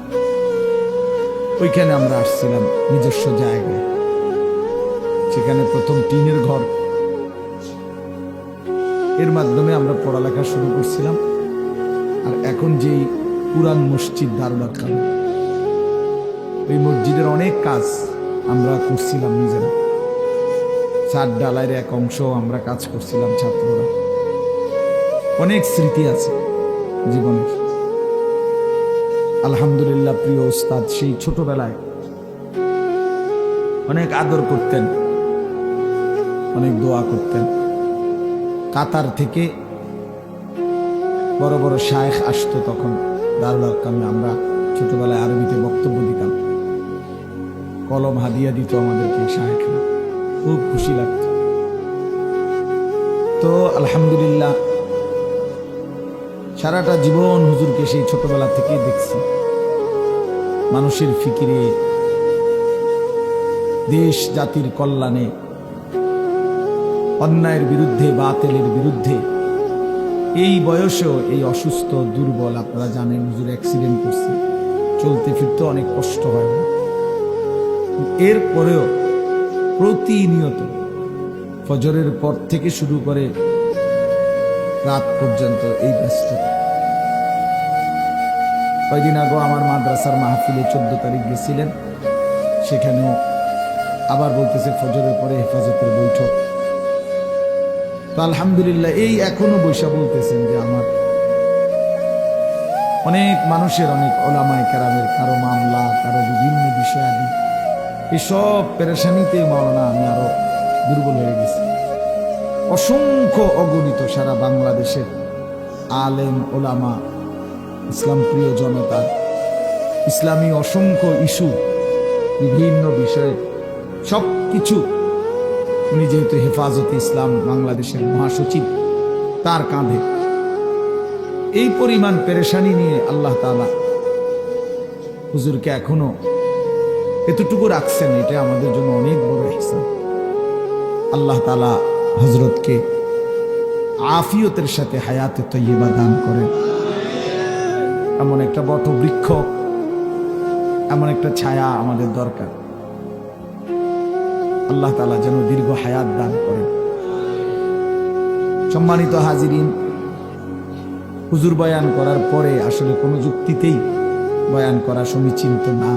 ওইখানে আমরা আসছিলাম নিজস্ব জায়গায়। সেখানে প্রথম টিনের ঘর, এর মাধ্যমে আমরা পড়ালেখা শুরু করছিলাম। আর এখন যেই পুরান মসজিদ দারুল আরকাম, ওই মসজিদের অনেক কাজ আমরা করছিলাম নিজেরা। ছাদ ঢালাইয়ের এক অংশ আমরা কাজ করছিলাম ছাত্ররা। অনেক স্মৃতি আছে জীবনের, আলহামদুলিল্লাহ। প্রিয় ওস্তাদ সেই ছোটবেলায় অনেক আদর করতেন, অনেক দোয়া করতেন। কাতার থেকে বড় বড় শায়েখ আসতো তখন দারুল আরকামে। আমরা ছোটবেলায় আরবিতে বক্তব্য দিতাম, কলম হাদিয়া দিত আমাদেরকে শায়েখরা, খুব খুশি লাগতো। তো আলহামদুলিল্লাহ সারাটা জীবন হুজুরকে সেই ছোটবেলা থেকেই দেখছি। মানুষের ফিকিরে, দেশ জাতির কল্যাণে, অন্যায়ের বিরুদ্ধে, বাতিলের বিরুদ্ধে। এই বয়সেও এই অসুস্থ দুর্বল, আপনারা জানেন হুজুর অ্যাক্সিডেন্ট করছে, চলতে ফিরতে অনেক কষ্ট হয়। এরপরেও প্রতিনিয়ত ফজরের পর থেকে শুরু করে রাত পর্যন্ত এই ব্যস্ততা। কয়দিন আগে আমার মাদ্রাসার মাহফিলে 14 তারিখ গেছিলেন, সেখানেও আবার বলতেছে ফজরের পরে হেফাজতের বৈঠক। তো আলহামদুলিল্লাহ এই এখনো বৈশা বলতেছেন যে আমার অনেক মানুষের, অনেক ওলামায়ে কেরামের কারো মামলা, কারো বিভিন্ন বিষয়াদি, এসব পেরেশানিতে মাওলানা আমি আরো দুর্বল হয়ে গেছি। অসংখ্য অগণিত সারা বাংলাদেশের আলেম ওলামা, ইসলাম প্রিয় জনতা, ইসলামী অসংখ্য ইস্যু, বিভিন্ন বিষয়ে সবকিছু উনি যেহেতু হেফাজতে ইসলাম বাংলাদেশের মহাসচিব, তার কাঁধে এই পরিমাণ পেরেশানি নিয়ে আল্লাহ তাআলা হুজুরকে এখনো এতটুকু রাখছেন, এটা আমাদের জন্য অনেক বড় ইহসান। আল্লাহ তাআলা হযরতকে আফিয়তের সাথে হায়াতে তয়্যিবা দান করেন। এমন একটা বটবৃক্ষ, এমন একটা ছায়া আমাদের দরকার। আল্লাহ তাআলা যেন দীর্ঘ হায়াত দান করেন। সম্মানিত হাজিরিন, হুজুর বয়ান করার পরে আসলে কোনো যুক্তিতেই বয়ান করা সমীচীন তো না।